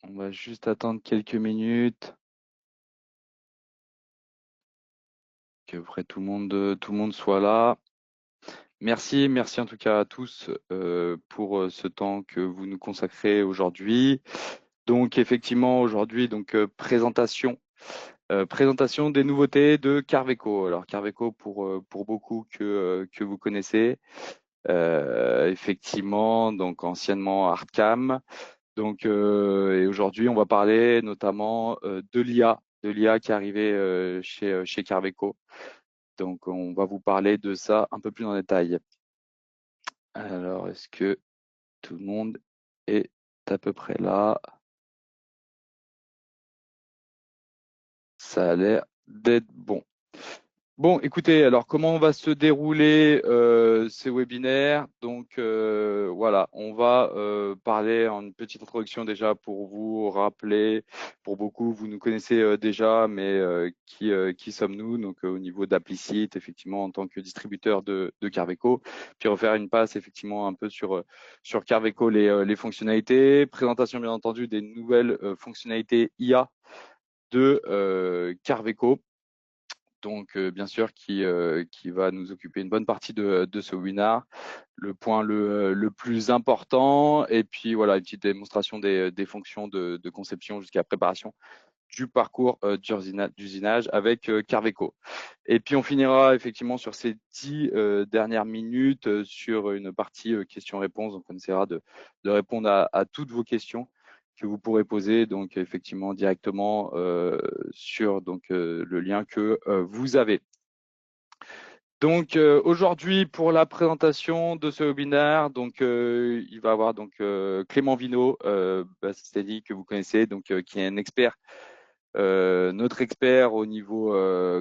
On va juste attendre quelques minutes que après tout le monde soit là. Merci en tout cas à tous pour ce temps que vous nous consacrez aujourd'hui. Donc effectivement aujourd'hui présentation des nouveautés de Carveco. Alors Carveco pour beaucoup que vous connaissez. Effectivement donc anciennement Arcam. Donc et aujourd'hui on va parler notamment de l'IA qui est arrivée chez Carveco. Donc on va vous parler de ça un peu plus en détail. Alors est-ce que tout le monde est à peu près là? Ça a l'air d'être bon. Bon, écoutez, alors comment va se dérouler ces webinaires? Donc voilà, on va parler en une petite introduction déjà pour vous rappeler, pour beaucoup, vous nous connaissez déjà, mais qui sommes-nous? Donc au niveau d'Applicit, effectivement, en tant que distributeur de Carveco, puis refaire une passe effectivement un peu sur Carveco, les fonctionnalités, présentation bien entendu des nouvelles fonctionnalités IA de Carveco, donc bien sûr qui va nous occuper une bonne partie de ce webinar, le point le plus important, et puis voilà, une petite démonstration des fonctions de conception jusqu'à préparation du parcours d'usinage avec Carveco. Et puis on finira effectivement sur ces 10 dernières minutes sur une partie questions-réponses, donc on essaiera de répondre à toutes vos questions que vous pourrez poser donc effectivement directement sur donc le lien que vous avez. Donc aujourd'hui pour la présentation de ce webinaire, donc il va y avoir donc Clément Vino, c'est dit que vous connaissez, donc qui est un expert, notre expert au niveau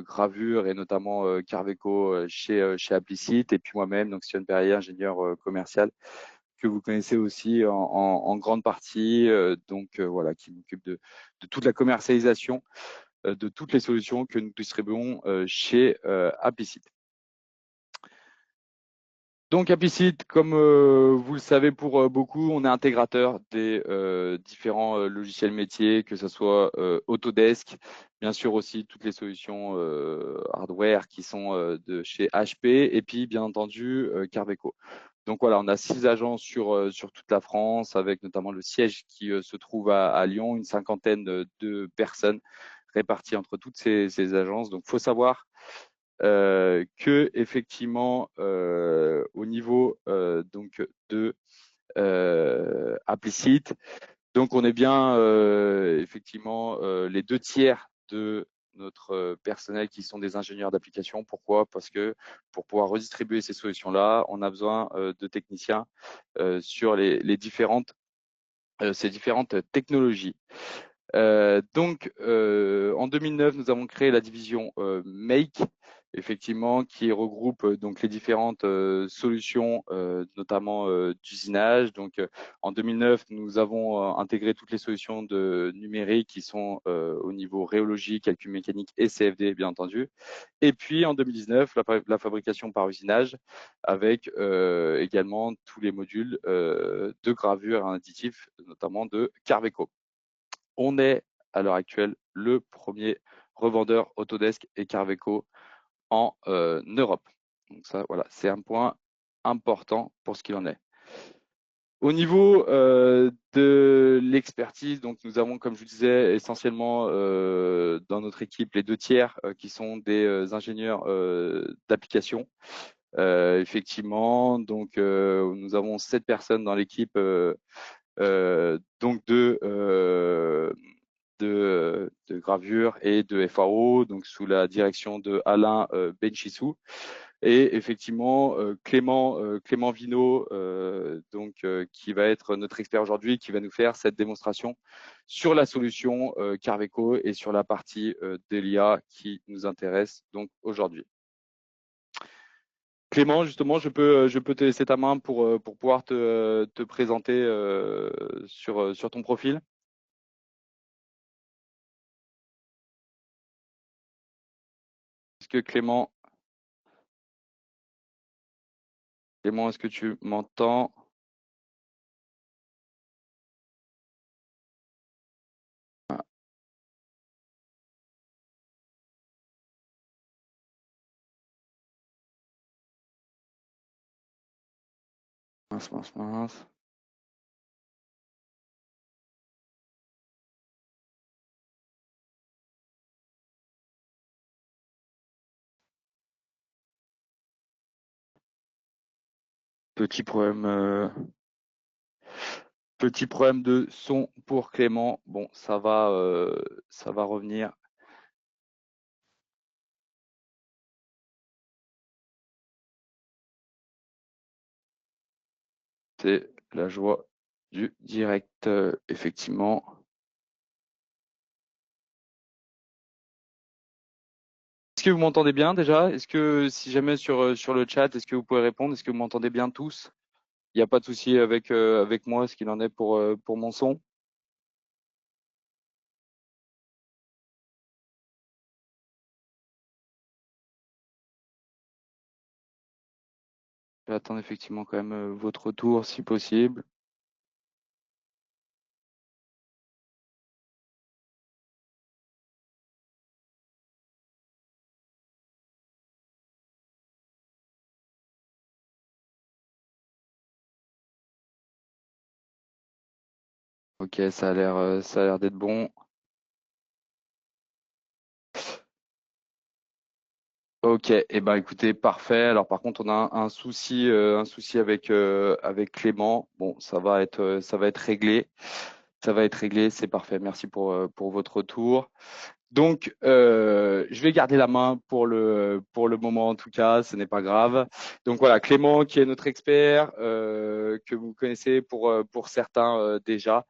gravure et notamment Carveco chez Applicit, et puis moi-même, donc Sion Perrier, ingénieur commercial, que vous connaissez aussi en grande partie, donc voilà, qui m'occupe de toute la commercialisation de toutes les solutions que nous distribuons chez Applicit. Donc Applicit, comme vous le savez pour beaucoup, on est intégrateur des différents logiciels métiers, que ce soit Autodesk, bien sûr aussi toutes les solutions hardware qui sont de chez HP, et puis bien entendu Carveco. Donc voilà, on a 6 agences sur toute la France, avec notamment le siège qui se trouve à Lyon, une cinquantaine de personnes réparties entre toutes ces agences. Donc il faut savoir que effectivement au niveau donc de Applicit, donc on est bien effectivement les 2 tiers de notre personnel qui sont des ingénieurs d'application. Pourquoi? Parce que pour pouvoir redistribuer ces solutions-là, on a besoin de techniciens sur ces différentes technologies. Donc, en 2009, nous avons créé la division Make, effectivement, qui regroupe donc les différentes solutions, notamment d'usinage. Donc, en 2009, nous avons intégré toutes les solutions de numérique qui sont au niveau rhéologie, calcul mécanique et CFD, bien entendu. Et puis, en 2019, la fabrication par usinage, avec également tous les modules de gravure et additifs, notamment de Carveco. On est à l'heure actuelle le premier revendeur Autodesk et Carveco en Europe. Donc ça, voilà, c'est un point important pour ce qu'il en est. Au niveau de l'expertise, donc nous avons, comme je vous disais, essentiellement dans notre équipe les 2 tiers qui sont des ingénieurs d'application. Effectivement, donc nous avons 7 personnes dans l'équipe, donc de gravure et de FAO, donc sous la direction de Alain Benchissou. Et effectivement, Clément Vino, donc qui va être notre expert aujourd'hui, qui va nous faire cette démonstration sur la solution Carveco et sur la partie d'Elia qui nous intéresse donc aujourd'hui. Clément, justement, je peux te laisser ta main pour pouvoir te présenter sur ton profil. Est-ce que Clément, est-ce que tu m'entends? Mince, mince, mince. Petit problème, petit problème de son pour Clément. Bon, ça va revenir. C'est la joie du direct, effectivement. Est-ce que vous m'entendez bien déjà? Est-ce que si jamais sur le chat, est-ce que vous pouvez répondre? Est-ce que vous m'entendez bien tous? Il n'y a pas de souci avec moi, ce qu'il en est pour mon son. Je vais attendre effectivement quand même votre retour si possible. Ok, ça a l'air d'être bon. Ok, et ben écoutez, parfait. Alors par contre, on a un souci avec Clément. Bon, ça va être réglé. Ça va être réglé, c'est parfait. Merci pour votre retour. Donc, je vais garder la main pour le moment en tout cas, ce n'est pas grave. Donc voilà, Clément qui est notre expert, que vous connaissez pour certains déjà.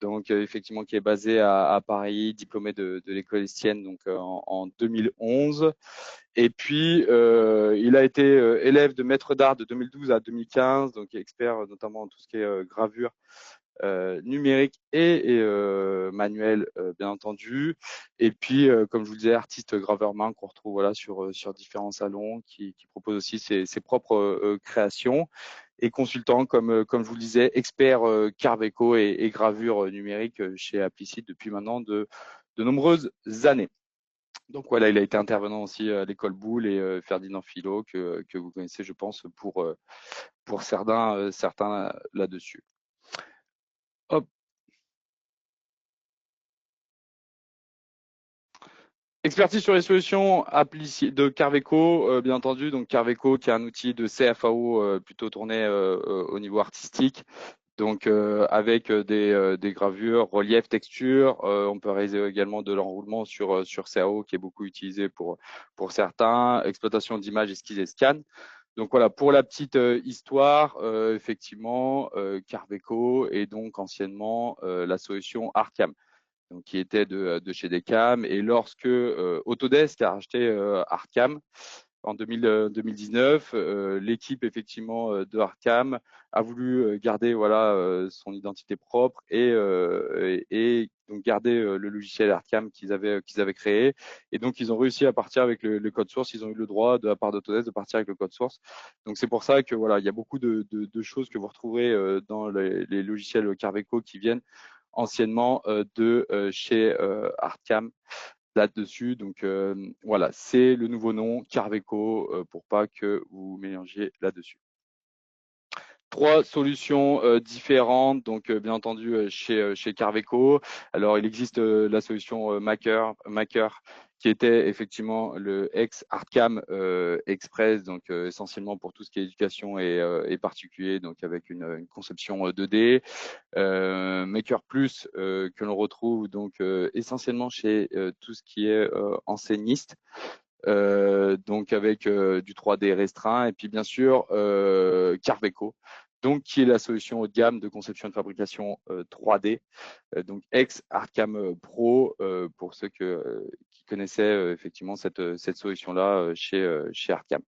Donc effectivement qui est basé à Paris, diplômé de l'école Estienne donc en 2011. Et puis il a été élève de maître d'art de 2012 à 2015, donc expert notamment en tout ce qui est gravure numérique et manuel, bien entendu. Et puis, comme je vous le disais, artiste graveur main qu'on retrouve voilà sur différents salons, qui propose aussi ses propres créations et consultant, comme je vous le disais, expert Carveco et gravure numérique chez Applicite depuis maintenant de nombreuses années. Donc voilà, il a été intervenant aussi à l'école Boulle et Ferdinand Philo que vous connaissez, je pense, pour certains là-dessus. Hop. Expertise sur les solutions de Carveco, bien entendu. Donc Carveco, qui est un outil de CFAO plutôt tourné au niveau artistique. Donc avec des gravures, relief, texture. On peut réaliser également de l'enroulement sur CAO, qui est beaucoup utilisé pour certains. Exploitation d'images, esquisses et scans. Donc voilà, pour la petite histoire, effectivement, Carveco est donc anciennement la solution Arcam, donc qui était de chez Decam. Et lorsque Autodesk a racheté Arcam en 2019, l'équipe effectivement de Arcam a voulu garder voilà son identité propre et donc garder le logiciel Arcam qu'ils avaient créé. Et donc ils ont réussi à partir avec le code source. Ils ont eu le droit de la part d'Autodesk de partir avec le code source. Donc c'est pour ça que voilà, il y a beaucoup de choses que vous retrouverez dans les logiciels Carveco qui viennent anciennement de chez Artcam là-dessus. Donc voilà, c'est le nouveau nom Carveco pour pas que vous mélangiez là-dessus. Trois solutions différentes, donc bien entendu chez Carveco. Alors il existe la solution Maker qui était effectivement le ex-Artcam Express, donc essentiellement pour tout ce qui est éducation et particulier, donc avec une conception 2D. Maker Plus que l'on retrouve donc essentiellement chez tout ce qui est enseigniste, donc avec du 3D restreint, et puis bien sûr Carveco, donc qui est la solution haut de gamme de conception et de fabrication 3D, donc ex Arcam Pro pour ceux qui connaissaient effectivement cette solution-là chez Arcam.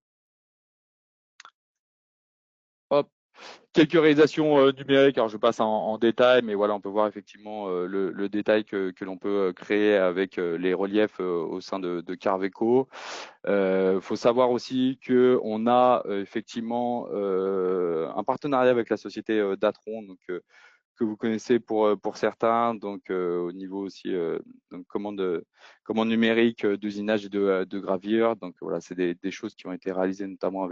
Hop. Quelques réalisations numériques, alors je passe en détail, mais voilà, on peut voir effectivement le détail que l'on peut créer avec les reliefs au sein de Carveco. Faut savoir aussi que on a effectivement un partenariat avec la société Datron, donc que vous connaissez pour certains, donc au niveau aussi donc commande numérique d'usinage et de gravure. Donc voilà, c'est des choses qui ont été réalisées notamment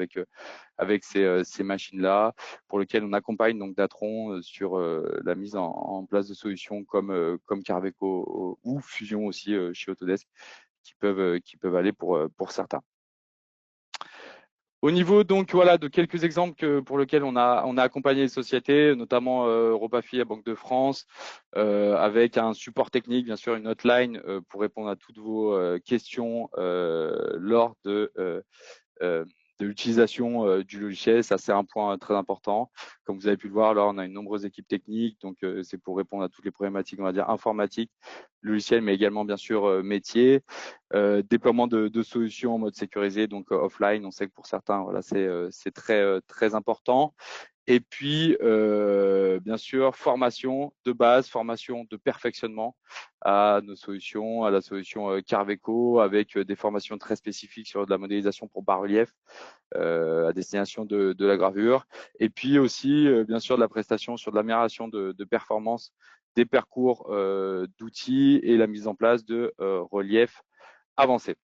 avec ces machines-là, pour lesquelles on accompagne donc Datron sur la mise en place de solutions comme Carveco ou Fusion aussi chez Autodesk, qui peuvent aller pour certains. Au niveau donc voilà de quelques exemples pour lesquels on a accompagné les sociétés, notamment Europafi à Banque de France, avec un support technique, bien sûr une hotline pour répondre à toutes vos questions lors euh, de l'utilisation du logiciel. Ça, c'est un point très important. Comme vous avez pu le voir, là, on a une nombreuse équipe technique, donc c'est pour répondre à toutes les problématiques, on va dire, informatiques, logiciel, mais également, bien sûr, métier. Déploiement de solutions en mode sécurisé, donc offline. On sait que pour certains, voilà, c'est très important. Et puis, bien sûr, formation de base, formation de perfectionnement à nos solutions, à la solution Carveco, avec des formations très spécifiques sur de la modélisation pour bas-relief à destination de la gravure. Et puis aussi, bien sûr, de la prestation sur de l'amélioration de performance des parcours d'outils et la mise en place de reliefs avancés.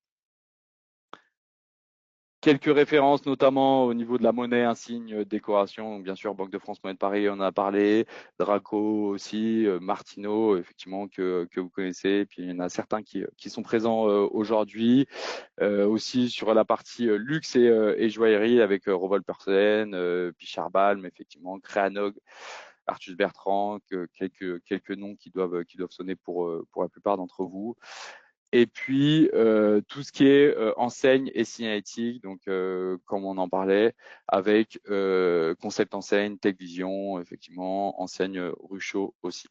Quelques références, notamment au niveau de la monnaie, insigne, décoration. Donc, bien sûr, Banque de France, Monnaie de Paris, on en a parlé. Draco aussi, Martino, effectivement, que vous connaissez. Et puis, il y en a certains qui sont présents aujourd'hui. Aussi sur la partie luxe et joaillerie avec Revol Porcelaine, Pichard Balm, effectivement, Créanog, Artus Bertrand, quelques noms qui doivent sonner pour la plupart d'entre vous. Et puis, tout ce qui est enseigne et signalétique, donc comme on en parlait, avec Concept Enseigne, TechVision, effectivement, enseigne Ruchot aussi.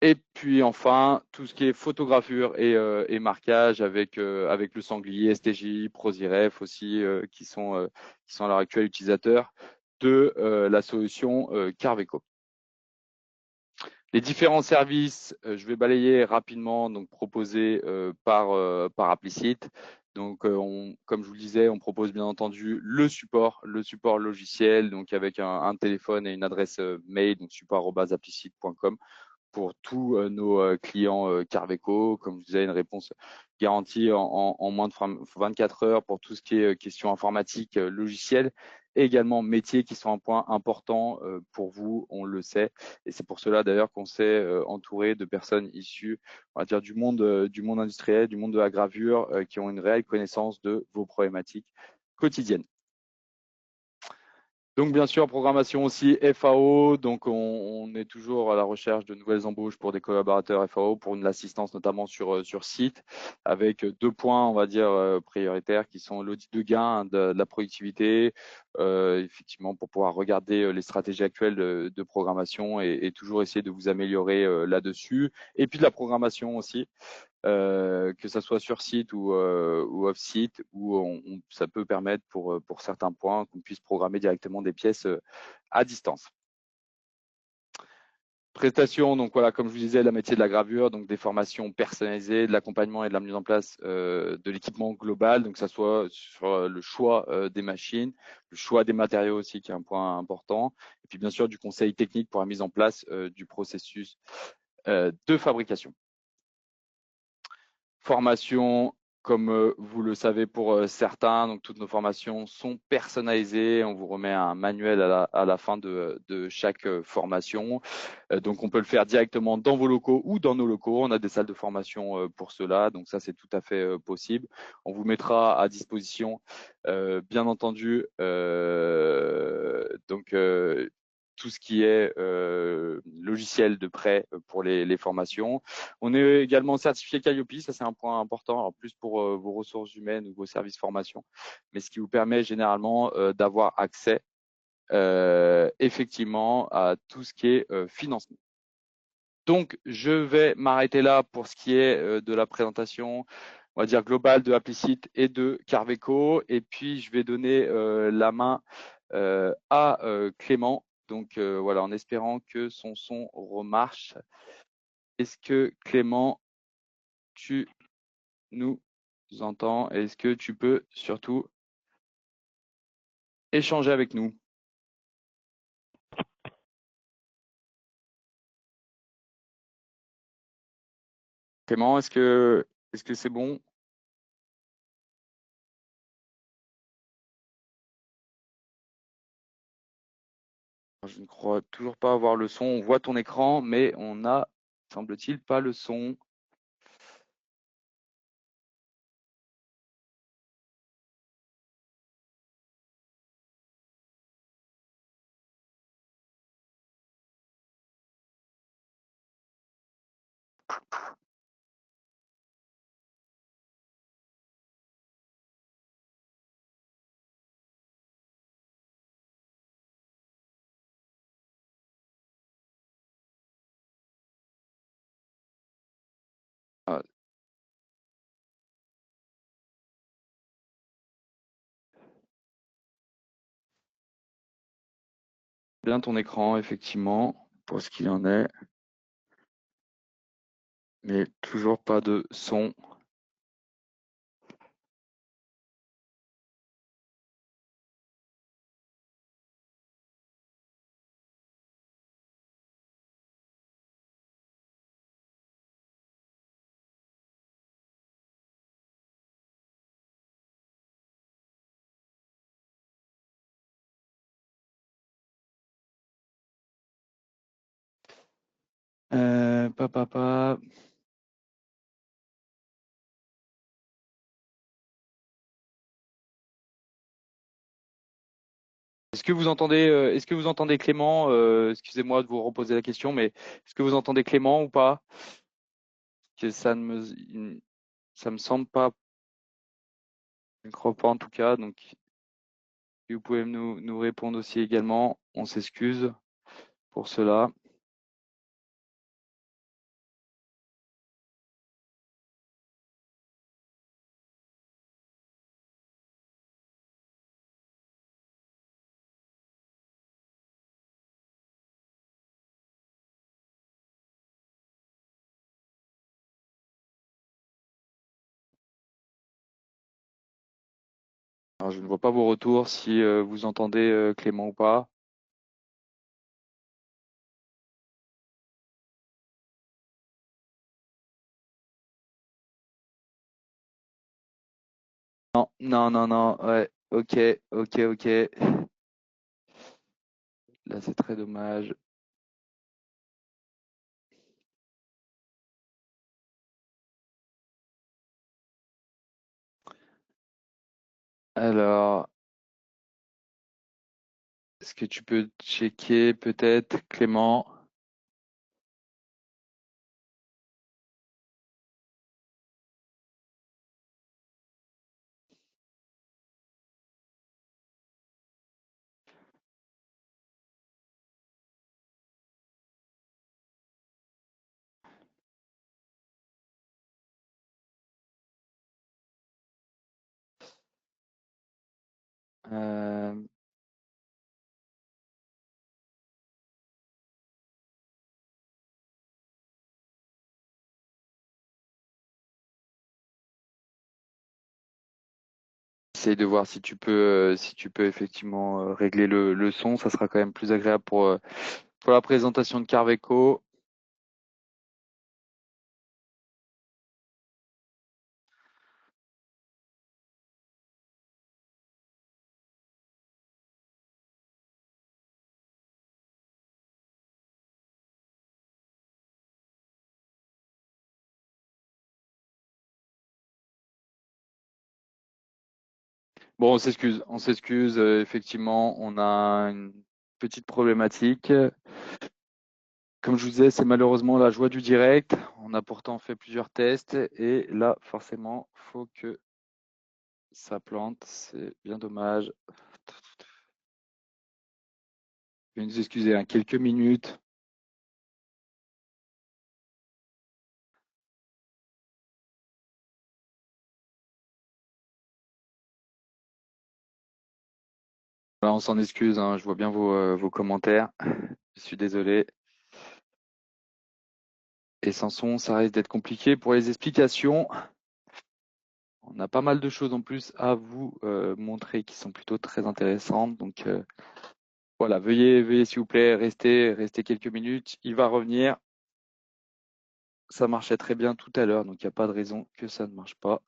Et puis enfin, tout ce qui est photogravure et marquage avec le Sanglier, STJ, ProSiref aussi, qui sont à l'heure actuelle utilisateurs de la solution Carveco. Les différents services, je vais balayer rapidement, donc proposés par Applicite. Donc, comme je vous le disais, on propose bien entendu le support logiciel, donc avec un téléphone et une adresse mail, donc support@applicite.com pour tous nos clients Carveco. Comme je disais, une réponse garantie en moins de 24 heures pour tout ce qui est questions informatiques, logicielles, et également métiers qui sont un point important pour vous, on le sait. Et c'est pour cela d'ailleurs qu'on s'est entouré de personnes issues, on va dire, du monde industriel, du monde de la gravure, qui ont une réelle connaissance de vos problématiques quotidiennes. Donc, bien sûr, programmation aussi FAO. Donc, on est toujours à la recherche de nouvelles embauches pour des collaborateurs FAO, pour une assistance notamment sur site, avec deux points, on va dire, prioritaires qui sont l'audit de gain de la productivité, effectivement, pour pouvoir regarder les stratégies actuelles de programmation et toujours essayer de vous améliorer là-dessus. Et puis de la programmation aussi. Que ça soit sur site ou off-site, où ça peut permettre pour certains points qu'on puisse programmer directement des pièces à distance. Prestations, donc voilà, comme je vous disais, la métier de la gravure, donc des formations personnalisées, de l'accompagnement et de la mise en place de l'équipement global, donc que ça soit sur le choix des machines, le choix des matériaux aussi, qui est un point important, et puis bien sûr du conseil technique pour la mise en place du processus de fabrication. Formation, comme vous le savez pour certains, donc toutes nos formations sont personnalisées. On vous remet un manuel à la fin de chaque formation. Donc on peut le faire directement dans vos locaux ou dans nos locaux. On a des salles de formation pour cela, donc ça c'est tout à fait possible. On vous mettra à disposition, bien entendu, donc tout ce qui est logiciel de prêt pour les formations. On est également certifié Calliope, ça c'est un point important, en plus pour vos ressources humaines ou vos services formation, mais ce qui vous permet généralement d'avoir accès effectivement à tout ce qui est financement. Donc, je vais m'arrêter là pour ce qui est de la présentation, on va dire globale de Applicite et de Carveco, et puis je vais donner la main à Clément. Donc voilà, en espérant que son son remarche. Est-ce que Clément, tu nous entends? Est-ce que tu peux surtout échanger avec nous? Clément, est-ce que c'est bon? Je ne crois toujours pas avoir le son. On voit ton écran, mais on n'a, semble-t-il, pas le son. Ah, bien ton écran, effectivement, pour ce qu'il en est, mais toujours pas de son. Pa, pa, pa. Est-ce que vous entendez Clément? Excusez-moi de vous reposer la question, mais est-ce que vous entendez Clément ou pas? Que ça me semble pas, je ne crois pas en tout cas. Donc, si vous pouvez nous répondre aussi également, on s'excuse pour cela. Alors, je ne vois pas vos retours si vous entendez Clément ou pas. Non, non, non, non. Ouais, ok, ok, ok. Là, c'est très dommage. Alors, est-ce que tu peux checker peut-être, Clément? Euh, Essaye de voir si tu peux effectivement régler le son. Ça sera quand même plus agréable pour la présentation de Carveco. Bon, on s'excuse. Effectivement, on a une petite problématique. Comme je vous disais, c'est malheureusement la joie du direct. On a pourtant fait plusieurs tests et là, forcément, faut que ça plante. C'est bien dommage. Je vais nous excuser, hein, quelques minutes. Voilà, on s'en excuse, hein, je vois bien vos commentaires. Je suis désolé. Et sans son, ça risque d'être compliqué pour les explications. On a pas mal de choses en plus à vous montrer qui sont plutôt très intéressantes. Donc voilà, veuillez s'il vous plaît rester quelques minutes. Il va revenir. ça marchait très bien tout à l'heure, donc il n'y a pas de raison que ça ne marche pas.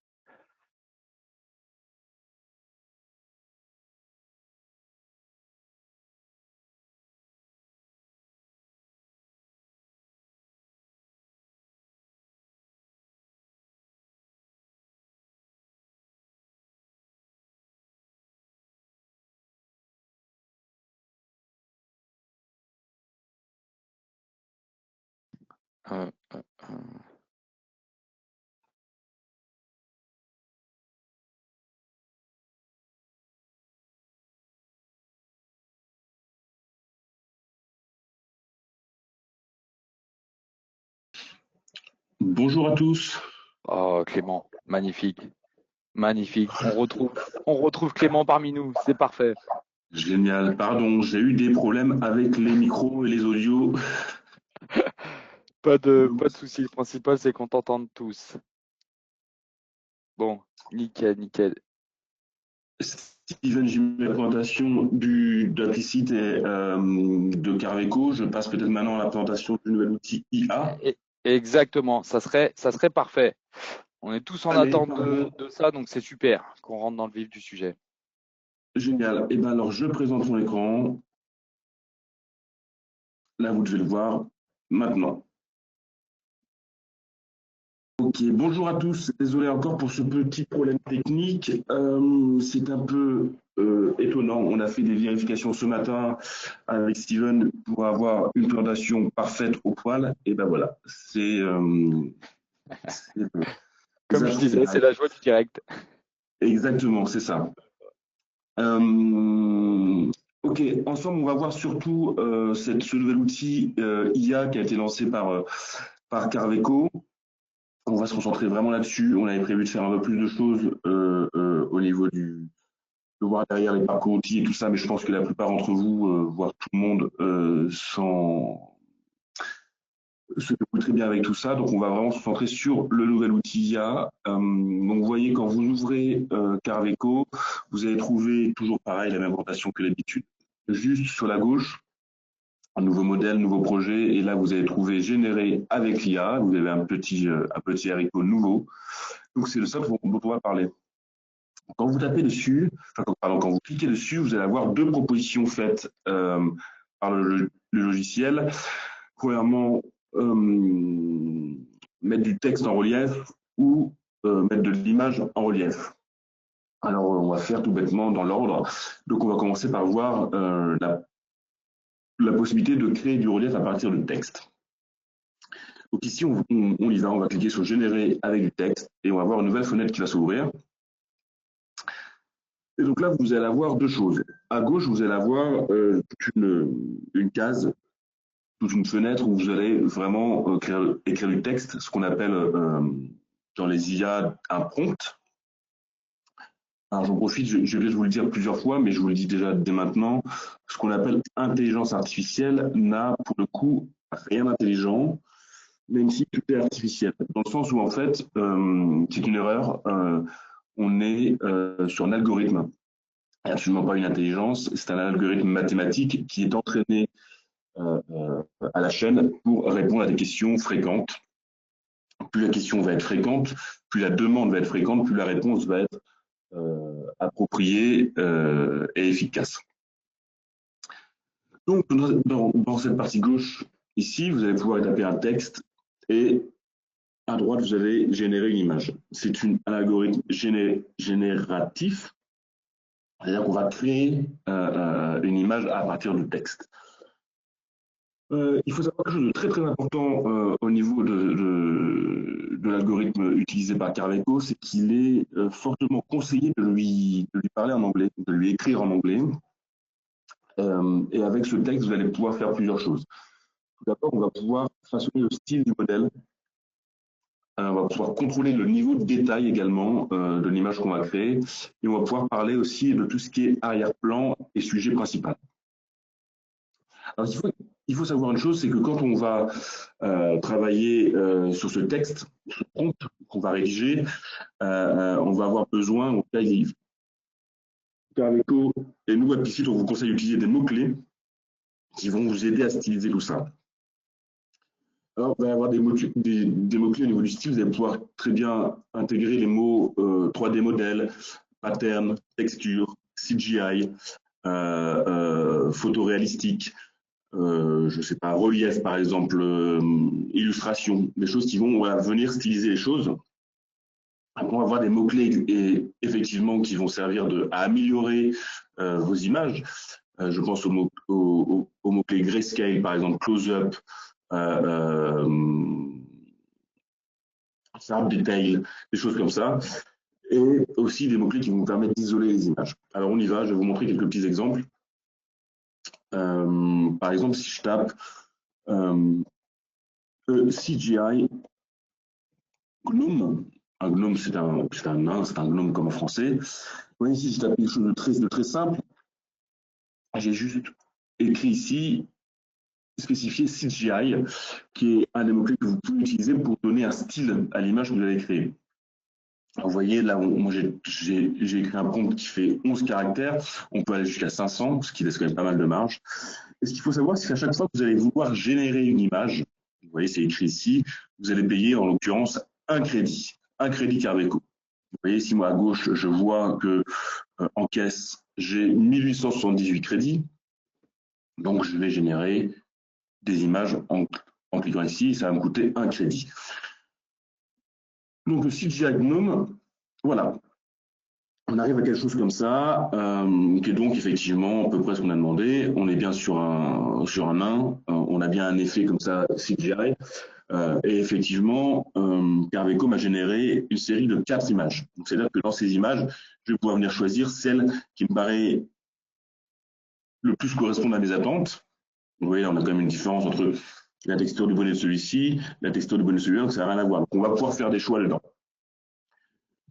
Euh, euh, euh. Bonjour à tous. Oh, Clément, magnifique, magnifique. On retrouve Clément parmi nous, c'est parfait. Génial. Pardon, j'ai eu des problèmes avec les micros et les audios. Pas de souci. Le principal, c'est qu'on t'entende tous. Bon, nickel, nickel. Steven, j'ai mis la présentation de Implicit et de Carveco. Je passe peut-être maintenant à la présentation du nouvel outil IA. Exactement, ça serait parfait. On est tous en Allez, attente de ça, donc c'est super qu'on rentre dans le vif du sujet. génial. Et bien alors, je présente mon écran. Là, vous devez le voir maintenant. Ok, bonjour à tous. Désolé encore pour ce petit problème technique. C'est un peu étonnant. On a fait des vérifications ce matin avec Steven pour avoir une présentation parfaite au poil. Et ben voilà, c'est les Comme je affres du disais, c'est direct. la joie du direct. Exactement, c'est ça. Euh, ok, ensemble, on va voir surtout ce nouvel outil IA qui a été lancé par Carveco. On va se concentrer vraiment là-dessus. On avait prévu de faire un peu plus de choses au niveau de voir derrière les parcours outils et tout ça, mais je pense que la plupart d'entre vous, voire tout le monde, se débrouille très bien avec tout ça. Donc, on va vraiment se concentrer sur le nouvel outil IA. Donc, vous voyez, quand vous ouvrez Carveco, vous allez trouver toujours pareil, la même présentation que d'habitude. Juste sur la gauche, un nouveau modèle, nouveau projet, et là, vous allez trouver généré avec l'IA. Vous avez un petit haricot nouveau. Donc, c'est de ça dont on va parler. Quand vous tapez dessus, enfin, pardon, quand vous cliquez dessus, vous allez avoir deux propositions faites par le logiciel. Premièrement, mettre du texte en relief ou mettre de l'image en relief. Alors, on va faire tout bêtement dans l'ordre. Donc, on va commencer par voir la possibilité de créer du relief à partir de texte. Donc ici, on y va, on va cliquer sur générer avec du texte et on va voir une nouvelle fenêtre qui va s'ouvrir. Et donc là, vous allez avoir deux choses. À gauche, vous allez avoir toute une case, toute une fenêtre où vous allez vraiment écrire du texte, ce qu'on appelle dans les IA un prompt. Alors j'en profite, je vais vous le dire plusieurs fois, mais je vous le dis déjà dès maintenant. Ce qu'on appelle intelligence artificielle n'a pour le coup rien d'intelligent, même si tout est artificiel. Dans le sens où en fait, c'est une erreur. On est sur un algorithme, absolument pas une intelligence. C'est un algorithme mathématique qui est entraîné à la chaîne pour répondre à des questions fréquentes. Plus la question va être fréquente, plus la demande va être fréquente, plus la réponse va être appropriée et efficace. Donc, dans cette partie gauche, ici, vous allez pouvoir taper un texte et à droite, vous allez générer une image. C'est un algorithme génératif, c'est-à-dire qu'on va créer une image à partir du texte. Il faut savoir quelque chose de très très important au niveau de l'algorithme utilisé par Carveco, c'est qu'il est fortement conseillé de lui parler en anglais, de lui écrire en anglais. Et avec ce texte, vous allez pouvoir faire plusieurs choses. Tout d'abord, on va pouvoir façonner le style du modèle. On va pouvoir contrôler le niveau de détail également de l'image qu'on va créer. Et on va pouvoir parler aussi de tout ce qui est arrière-plan et sujet principal. Alors, il faut savoir une chose, c'est que quand on va travailler sur ce texte, ce prompt qu'on va rédiger, on va avoir besoin, en tout cas, Carveco et nous, Implicit, on vous conseille d'utiliser des mots-clés qui vont vous aider à styliser tout ça. Alors, vous allez avoir des mots-clés au niveau du style. Vous allez pouvoir très bien intégrer les mots 3D modèle, pattern, texture, CGI, photoréalistique, je ne sais pas, relief par exemple, illustration, des choses qui vont voilà, venir styliser les choses. Après, on va avoir des mots-clés et effectivement qui vont servir à améliorer vos images. Je pense aux mots-clés grayscale, par exemple, close-up, sharp detail, des choses comme ça. Et aussi des mots-clés qui vont vous permettre d'isoler les images. Alors on y va, je vais vous montrer quelques petits exemples. Par exemple, si je tape CGI gnome, un gnome c'est un nain, c'est un gnome comme en français. Vous voyez ici, je tape quelque chose de très simple. J'ai juste écrit ici, spécifié CGI, qui est un des mots-clés que vous pouvez utiliser pour donner un style à l'image que vous avez créée. Vous voyez, là, moi, j'ai écrit un prompt qui fait 11 caractères. On peut aller jusqu'à 500, ce qui laisse quand même pas mal de marge. Et ce qu'il faut savoir, c'est qu'à chaque fois que vous allez vouloir générer une image, vous voyez, c'est écrit ici, vous allez payer en l'occurrence un crédit Carveco. Vous voyez ici, moi à gauche, je vois que en caisse, j'ai 1878 crédits. Donc, je vais générer des images en cliquant ici. Ça va me coûter un crédit. Donc, le CGI Gnome, voilà. On arrive à quelque chose comme ça, qui est donc effectivement à peu près ce qu'on a demandé. On est bien sur un nain, on a bien un effet comme ça CGI. Et effectivement, Carveco m'a généré une série de 4 images. Donc, c'est-à-dire que dans ces images, je vais pouvoir venir choisir celle qui me paraît le plus correspondre à mes attentes. Vous voyez, là, on a quand même une différence entre la texture du bonnet de celui-ci, la texture du bonnet de celui-là, donc ça n'a rien à voir. Donc, on va pouvoir faire des choix dedans.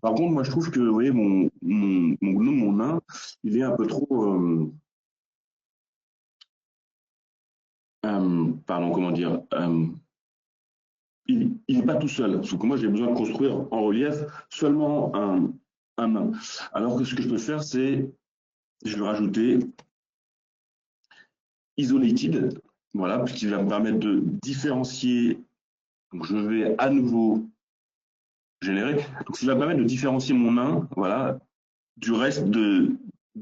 Par contre, moi, je trouve que, vous voyez, mon gnome, mon nain, il est un peu trop, pardon, comment dire, il n'est pas tout seul. Parce que moi, j'ai besoin de construire en relief seulement un nain. Alors que ce que je peux faire, c'est, je vais rajouter isolated, voilà, puisqu'il va me permettre de différencier. Donc, je vais à nouveau générer. Donc, ça va me permettre de différencier mon nain, voilà, du reste de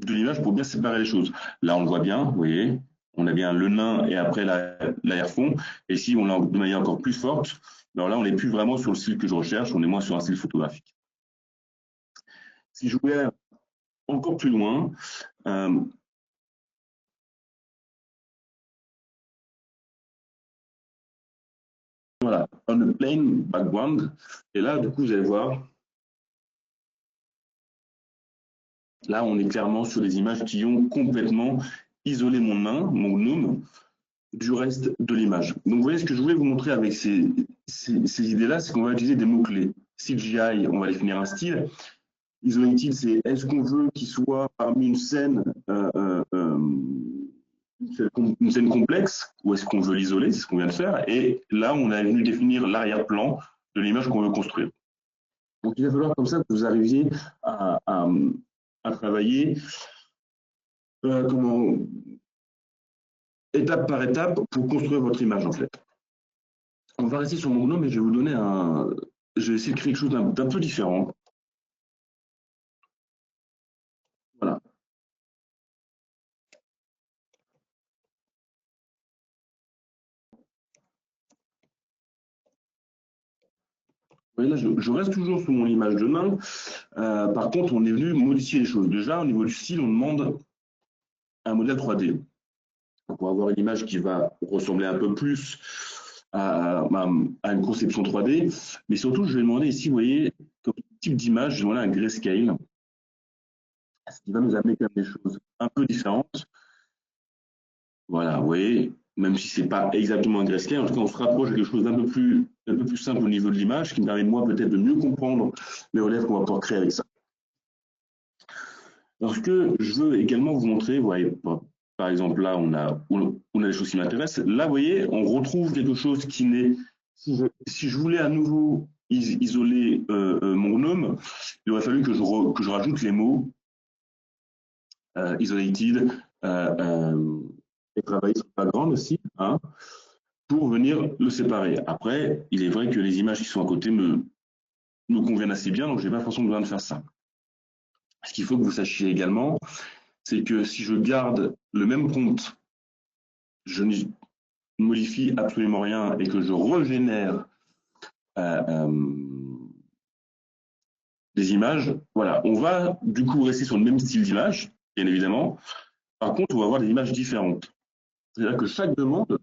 l'image pour bien séparer les choses. Là, on le voit bien, vous voyez, on a bien le nain et après l'arrière-fond. Et si on l'a de manière encore plus forte, alors là, on n'est plus vraiment sur le style que je recherche, on est moins sur un style photographique. Si je voulais encore plus loin, voilà, on a plain background. Et là, du coup, vous allez voir, là, on est clairement sur des images qui ont complètement isolé mon nain, mon gnome, du reste de l'image. Donc, vous voyez, ce que je voulais vous montrer avec ces idées-là, c'est qu'on va utiliser des mots-clés. CGI, on va définir un style. Isolated, c'est est-ce qu'on veut qu'il soit parmi une scène complexe ou est-ce qu'on veut l'isoler, c'est ce qu'on vient de faire. Et là, on a venu définir l'arrière-plan de l'image qu'on veut construire. Donc, il va falloir comme ça que vous arriviez à travailler comment, étape par étape pour construire votre image en fait. On va rester sur mon gnome, mais je vais vous donner un. Je vais essayer de créer quelque chose d'un peu différent. Voilà. Là, je reste toujours sur mon image de nain. Par contre, on est venu modifier les choses. Déjà, au niveau du style, on demande un modèle 3D. Donc, on va avoir une image qui va ressembler un peu plus à une conception 3D. Mais surtout, je vais demander ici, vous voyez, comme type d'image, je vais demander un grayscale, ce qui va nous amener quand même des choses un peu différentes. Voilà, vous voyez, même si c'est pas exactement un grayscale, en tout cas, on se rapproche de quelque chose d'un peu plus simple au niveau de l'image, qui me permet, moi, peut-être de mieux comprendre les reliefs qu'on va pouvoir créer avec ça. Alors, ce que je veux également vous montrer, vous voyez, par exemple, là, on a des choses qui m'intéressent. Là, vous voyez, on retrouve quelque chose qui n'est. Si je voulais à nouveau isoler mon gnome, il aurait fallu que je rajoute les mots isolated et travailler sur le background aussi. Hein. pour venir le séparer. Après, il est vrai que les images qui sont à côté me conviennent assez bien, donc je n'ai pas forcément besoin de faire ça. Ce qu'il faut que vous sachiez également, c'est que si je garde le même prompt, je ne modifie absolument rien et que je régénère euh, euh, des images, voilà, on va du coup rester sur le même style d'image, bien évidemment. Par contre, on va avoir des images différentes. C'est-à-dire que chaque demande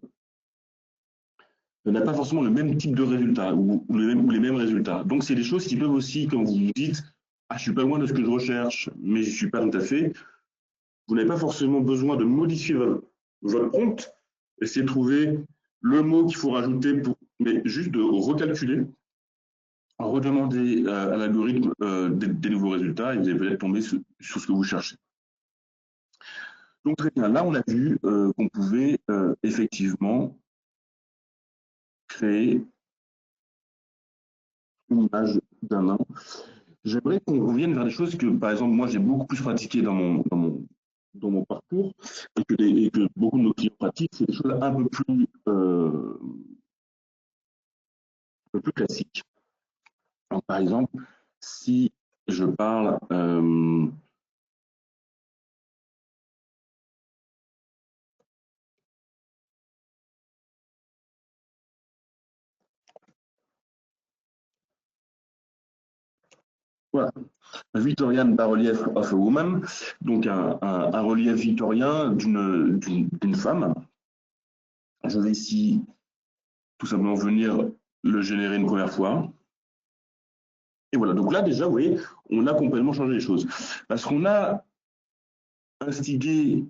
n'a pas forcément le même type de résultat ou les mêmes résultats. Donc, c'est des choses qui peuvent aussi, quand vous vous dites, ah, je suis pas loin de ce que je recherche, mais je suis pas tout à fait, vous n'avez pas forcément besoin de modifier votre prompt, essayez de trouver le mot qu'il faut rajouter pour, mais juste de recalculer, redemander à l'algorithme des nouveaux résultats et vous allez peut-être tomber sur ce que vous cherchez. Donc très bien, là on a vu qu'on pouvait effectivement créer une image d'un nain. J'aimerais qu'on revienne vers des choses que, par exemple, moi j'ai beaucoup plus pratiqué dans mon parcours et que beaucoup de nos clients pratiquent, c'est des choses un peu plus classiques. Donc, par exemple, si je parle voilà, Victorian bas-relief of a woman, donc un relief victorien d'une femme. Je vais ici tout simplement venir le générer une première fois. Et voilà, donc là déjà, vous voyez, on a complètement changé les choses. Parce qu'on a instigé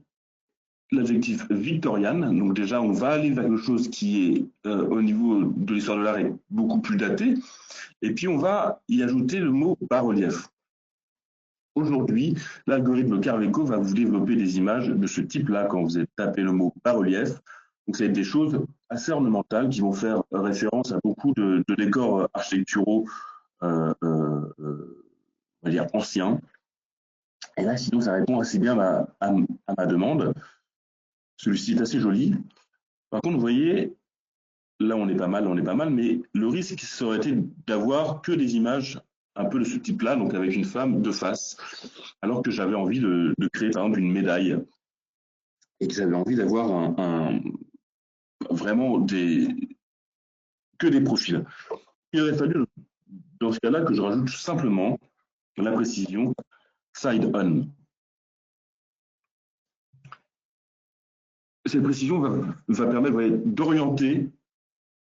l'adjectif victorian, donc déjà on va aller vers quelque chose qui est au niveau de l'histoire de l'art est beaucoup plus daté, et puis on va y ajouter le mot bas-relief. Aujourd'hui, l'algorithme Carveco va vous développer des images de ce type-là quand vous tapez le mot bas-relief. Donc, ça va être des choses assez ornementales qui vont faire référence à beaucoup de décors architecturaux, on va dire anciens. Et là, sinon, ça répond assez bien à ma demande. Celui-ci est assez joli. Par contre, vous voyez, là, on est pas mal, mais le risque, ça aurait été d'avoir que des images un peu de ce type-là, donc avec une femme de face, alors que j'avais envie de créer, par exemple, une médaille et que j'avais envie d'avoir vraiment que des profils. Il aurait fallu, dans ce cas-là, que je rajoute simplement la précision side on. Cette précision va permettre d'orienter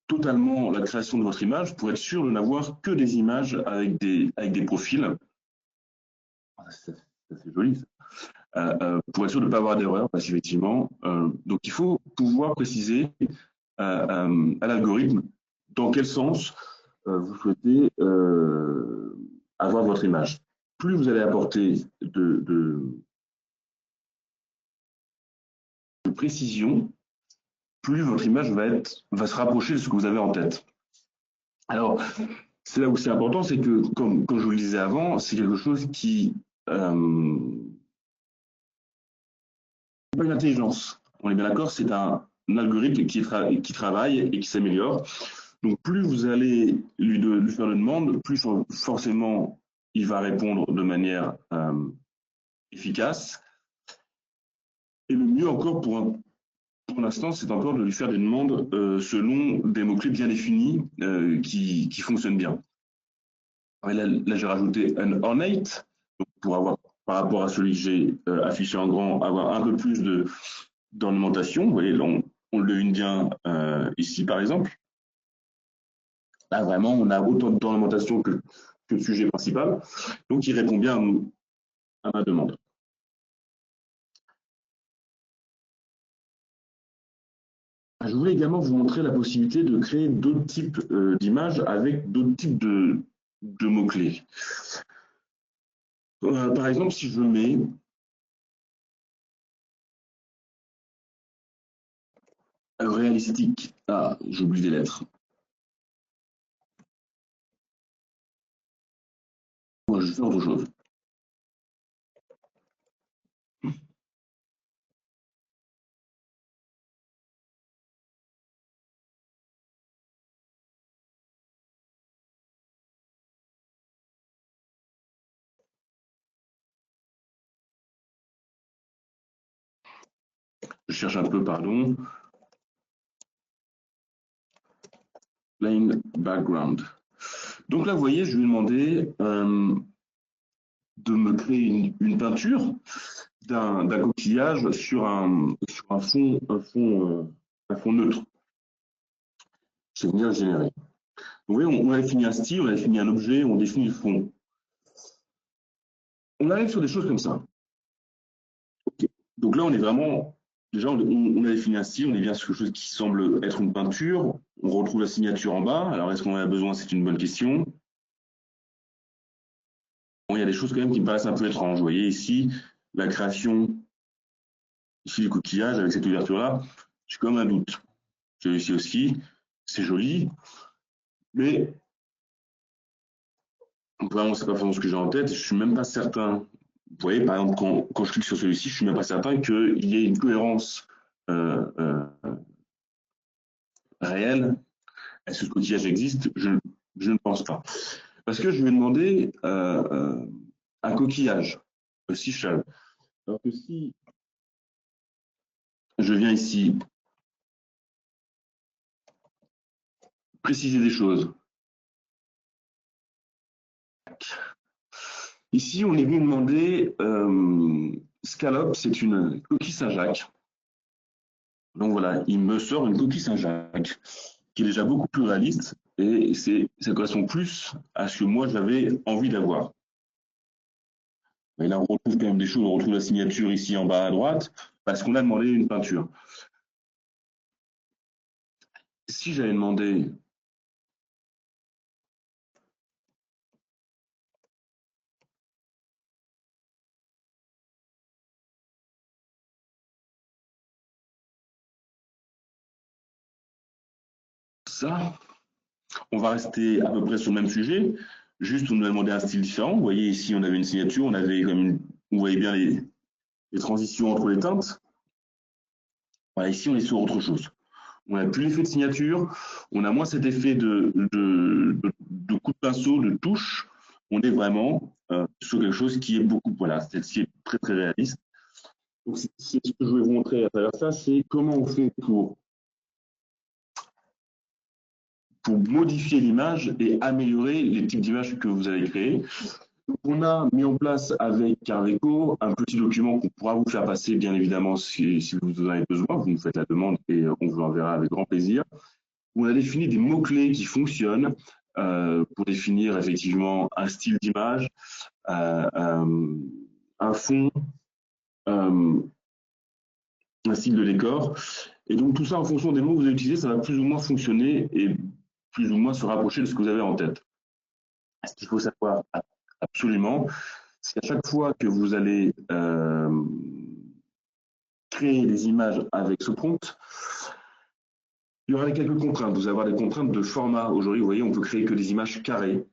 totalement la création de votre image pour être sûr de n'avoir que des images avec des profils. C'est joli, ça. Pour être sûr de ne pas avoir d'erreur, parce qu'effectivement, donc il faut pouvoir préciser à l'algorithme dans quel sens vous souhaitez avoir votre image. Plus vous allez apporter de précision, plus votre image va se rapprocher de ce que vous avez en tête. Alors, c'est là où c'est important, c'est que, comme je vous le disais avant, c'est quelque chose qui pas une intelligence. On est bien d'accord, c'est un algorithme qui travaille et qui s'améliore. Donc, plus vous allez lui faire une demande, plus forcément il va répondre de manière efficace. Et le mieux encore pour l'instant, c'est encore de lui faire des demandes selon des mots-clés bien définis qui fonctionnent bien. Là j'ai rajouté un ornate pour avoir, par rapport à celui que j'ai affiché en grand, avoir un peu plus d'ornementation. Vous voyez, là, on le devine bien ici, par exemple. Là, vraiment, on a autant d'ornementation que le sujet principal. Donc, il répond bien à ma demande. Je voulais également vous montrer la possibilité de créer d'autres types d'images avec d'autres types de mots-clés. Par exemple, si je mets réalistique, ah, j'oublie des lettres. Moi, je fais autre chose. cherche un peu, pardon. Line background. Donc là, vous voyez, je lui ai demandé de me créer une peinture d'un coquillage sur un fond neutre. Je vais venir générer. Vous voyez, on a défini un style, on a défini un objet, on définit le fond. On arrive sur des choses comme ça. Okay. Donc là, on est vraiment, déjà, on a défini un style, on est bien sur quelque chose qui semble être une peinture. On retrouve la signature en bas. Alors, est-ce qu'on en a besoin? C'est une bonne question. Bon, il y a des choses quand même qui me paraissent un peu étranges. Vous voyez ici, la création ici du coquillage avec cette ouverture-là, j'ai comme un doute. Celui-ci aussi, c'est joli, mais vraiment, c'est pas vraiment ce que j'ai en tête. Je suis même pas certain. Vous voyez, par exemple, quand je clique sur celui-ci, je suis même pas certain qu'il y ait une cohérence réelle. Est-ce que ce coquillage existe? Je ne pense pas. Parce que je vais demander un coquillage, seashell. Alors que si je viens ici préciser des choses, ici on est venu demander scallop, c'est une coquille Saint-Jacques. Donc voilà, il me sort une coquille Saint-Jacques qui est déjà beaucoup plus réaliste et ça correspond plus à ce que moi j'avais envie d'avoir. Et là, on retrouve quand même des choses, on retrouve la signature ici en bas à droite, parce qu'on a demandé une peinture. Si j'avais demandé ça, on va rester à peu près sur le même sujet, juste on nous a demandé un style différent. Vous voyez ici, on avait une signature, on avait comme vous voyez bien les transitions entre les teintes. Voilà, ici, on est sur autre chose. On n'a plus l'effet de signature, on a moins cet effet de coup de pinceau, de touche. On est vraiment sur quelque chose qui est beaucoup, voilà, c'est très très réaliste. Donc, c'est ce que je vais vous montrer à travers ça, c'est comment on fait pour modifier l'image et améliorer les types d'images que vous avez créés. Donc, on a mis en place avec Carveco un petit document qu'on pourra vous faire passer, bien évidemment, si vous en avez besoin. Vous nous faites la demande et on vous l'enverra avec grand plaisir. On a défini des mots-clés qui fonctionnent pour définir effectivement un style d'image, un fond, un style de décor. Et donc tout ça, en fonction des mots que vous avez utilisés, ça va plus ou moins fonctionner et plus ou moins se rapprocher de ce que vous avez en tête. Ce qu'il faut savoir absolument, c'est qu'à chaque fois que vous allez créer des images avec ce prompt, il y aura quelques contraintes. Vous allez avoir des contraintes de format. Aujourd'hui, vous voyez, on peut créer que des images carrées.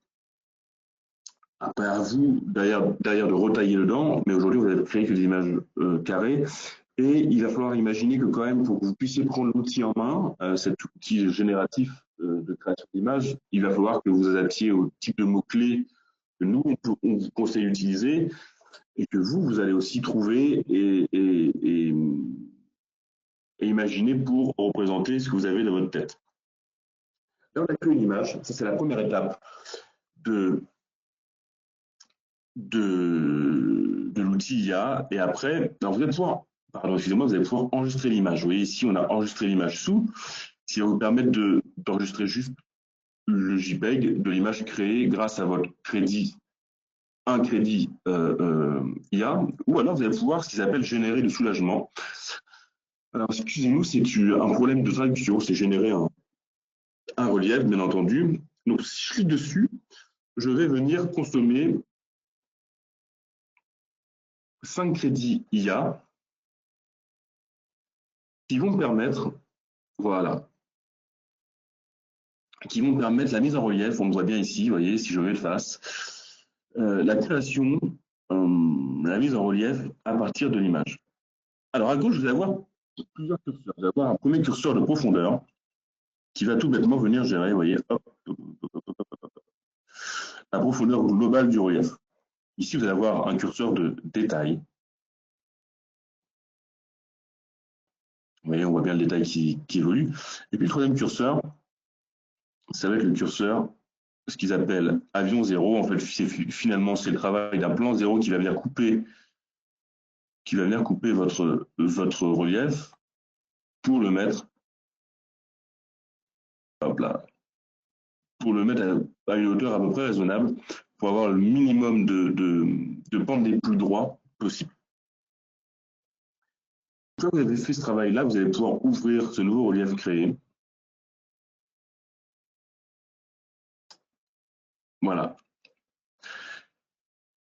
Après, à vous, derrière de retailler dedans, mais aujourd'hui, vous allez créer que des images carrées. Et il va falloir imaginer que quand même, pour que vous puissiez prendre l'outil en main, cet outil génératif de création d'images, il va falloir que vous vous adaptiez au type de mots-clés que nous, on vous conseille d'utiliser et que vous allez aussi trouver et imaginer pour représenter ce que vous avez dans votre tête. Là, on a créé une image. Ça, c'est la première étape de l'outil IA. Et après, alors vous allez pouvoir, pardon, excusez-moi, vous allez pouvoir enregistrer l'image. Vous voyez ici, on a enregistré l'image sous, ce qui va vous permettre d'enregistrer juste le JPEG de l'image créée grâce à votre crédit, un crédit IA, ou alors vous allez pouvoir ce qu'ils appellent générer le soulagement. Alors, excusez-nous, c'est un problème de traduction, c'est générer un relief, bien entendu. Donc, si je clique dessus, je vais venir consommer 5 crédits IA qui vont me permettre, voilà, qui vont me permettre la mise en relief. On me voit bien ici, vous voyez, si je mets le face, la création, la mise en relief à partir de l'image. Alors, à gauche, vous allez avoir plusieurs curseurs. Vous allez avoir un premier curseur de profondeur qui va tout bêtement venir gérer, vous voyez, hop, la profondeur globale du relief. Ici, vous allez avoir un curseur de détail Vous voyez, on voit bien le détail qui évolue. Et puis le troisième curseur, ça va être le curseur, ce qu'ils appellent avion zéro. En fait, finalement, c'est le travail d'un plan zéro qui va venir couper votre relief pour le mettre, hop là, pour le mettre à une hauteur à peu près raisonnable pour avoir le minimum de pente les plus droits possible. Une fois que vous avez fait ce travail-là, vous allez pouvoir ouvrir ce nouveau relief créé. Voilà.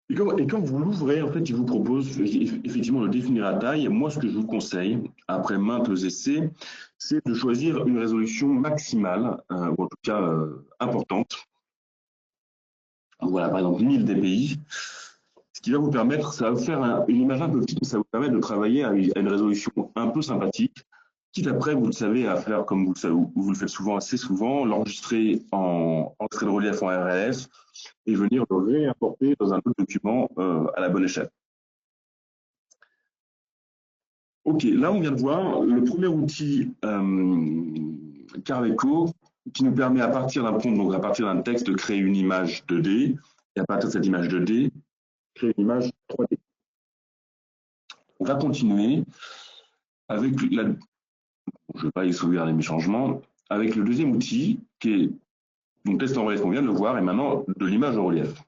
Et quand vous l'ouvrez, en fait, il vous propose effectivement de définir la taille. Moi, ce que je vous conseille, après maintes essais, c'est de choisir une résolution maximale, ou en tout cas importante. Voilà, par exemple 1000 dpi. Ce qui va vous permettre, ça va vous faire une image un peu petite, mais ça va vous permettre de travailler à une résolution un peu sympathique. Quitte après, vous le savez, à faire comme vous le faites souvent, assez souvent, l'enregistrer en extrait de relief en RLS et venir le réimporter dans un autre document à la bonne échelle. Ok, là on vient de voir le premier outil Carveco qui nous permet à partir d'un prompt, donc à partir d'un texte, de créer une image 2D et à partir de cette image 2D, créer une image 3D. On va continuer avec je ne vais pas y sauvegarder mes changements, avec le deuxième outil qui est donc test en relief, on vient de le voir, et maintenant de l'image en relief.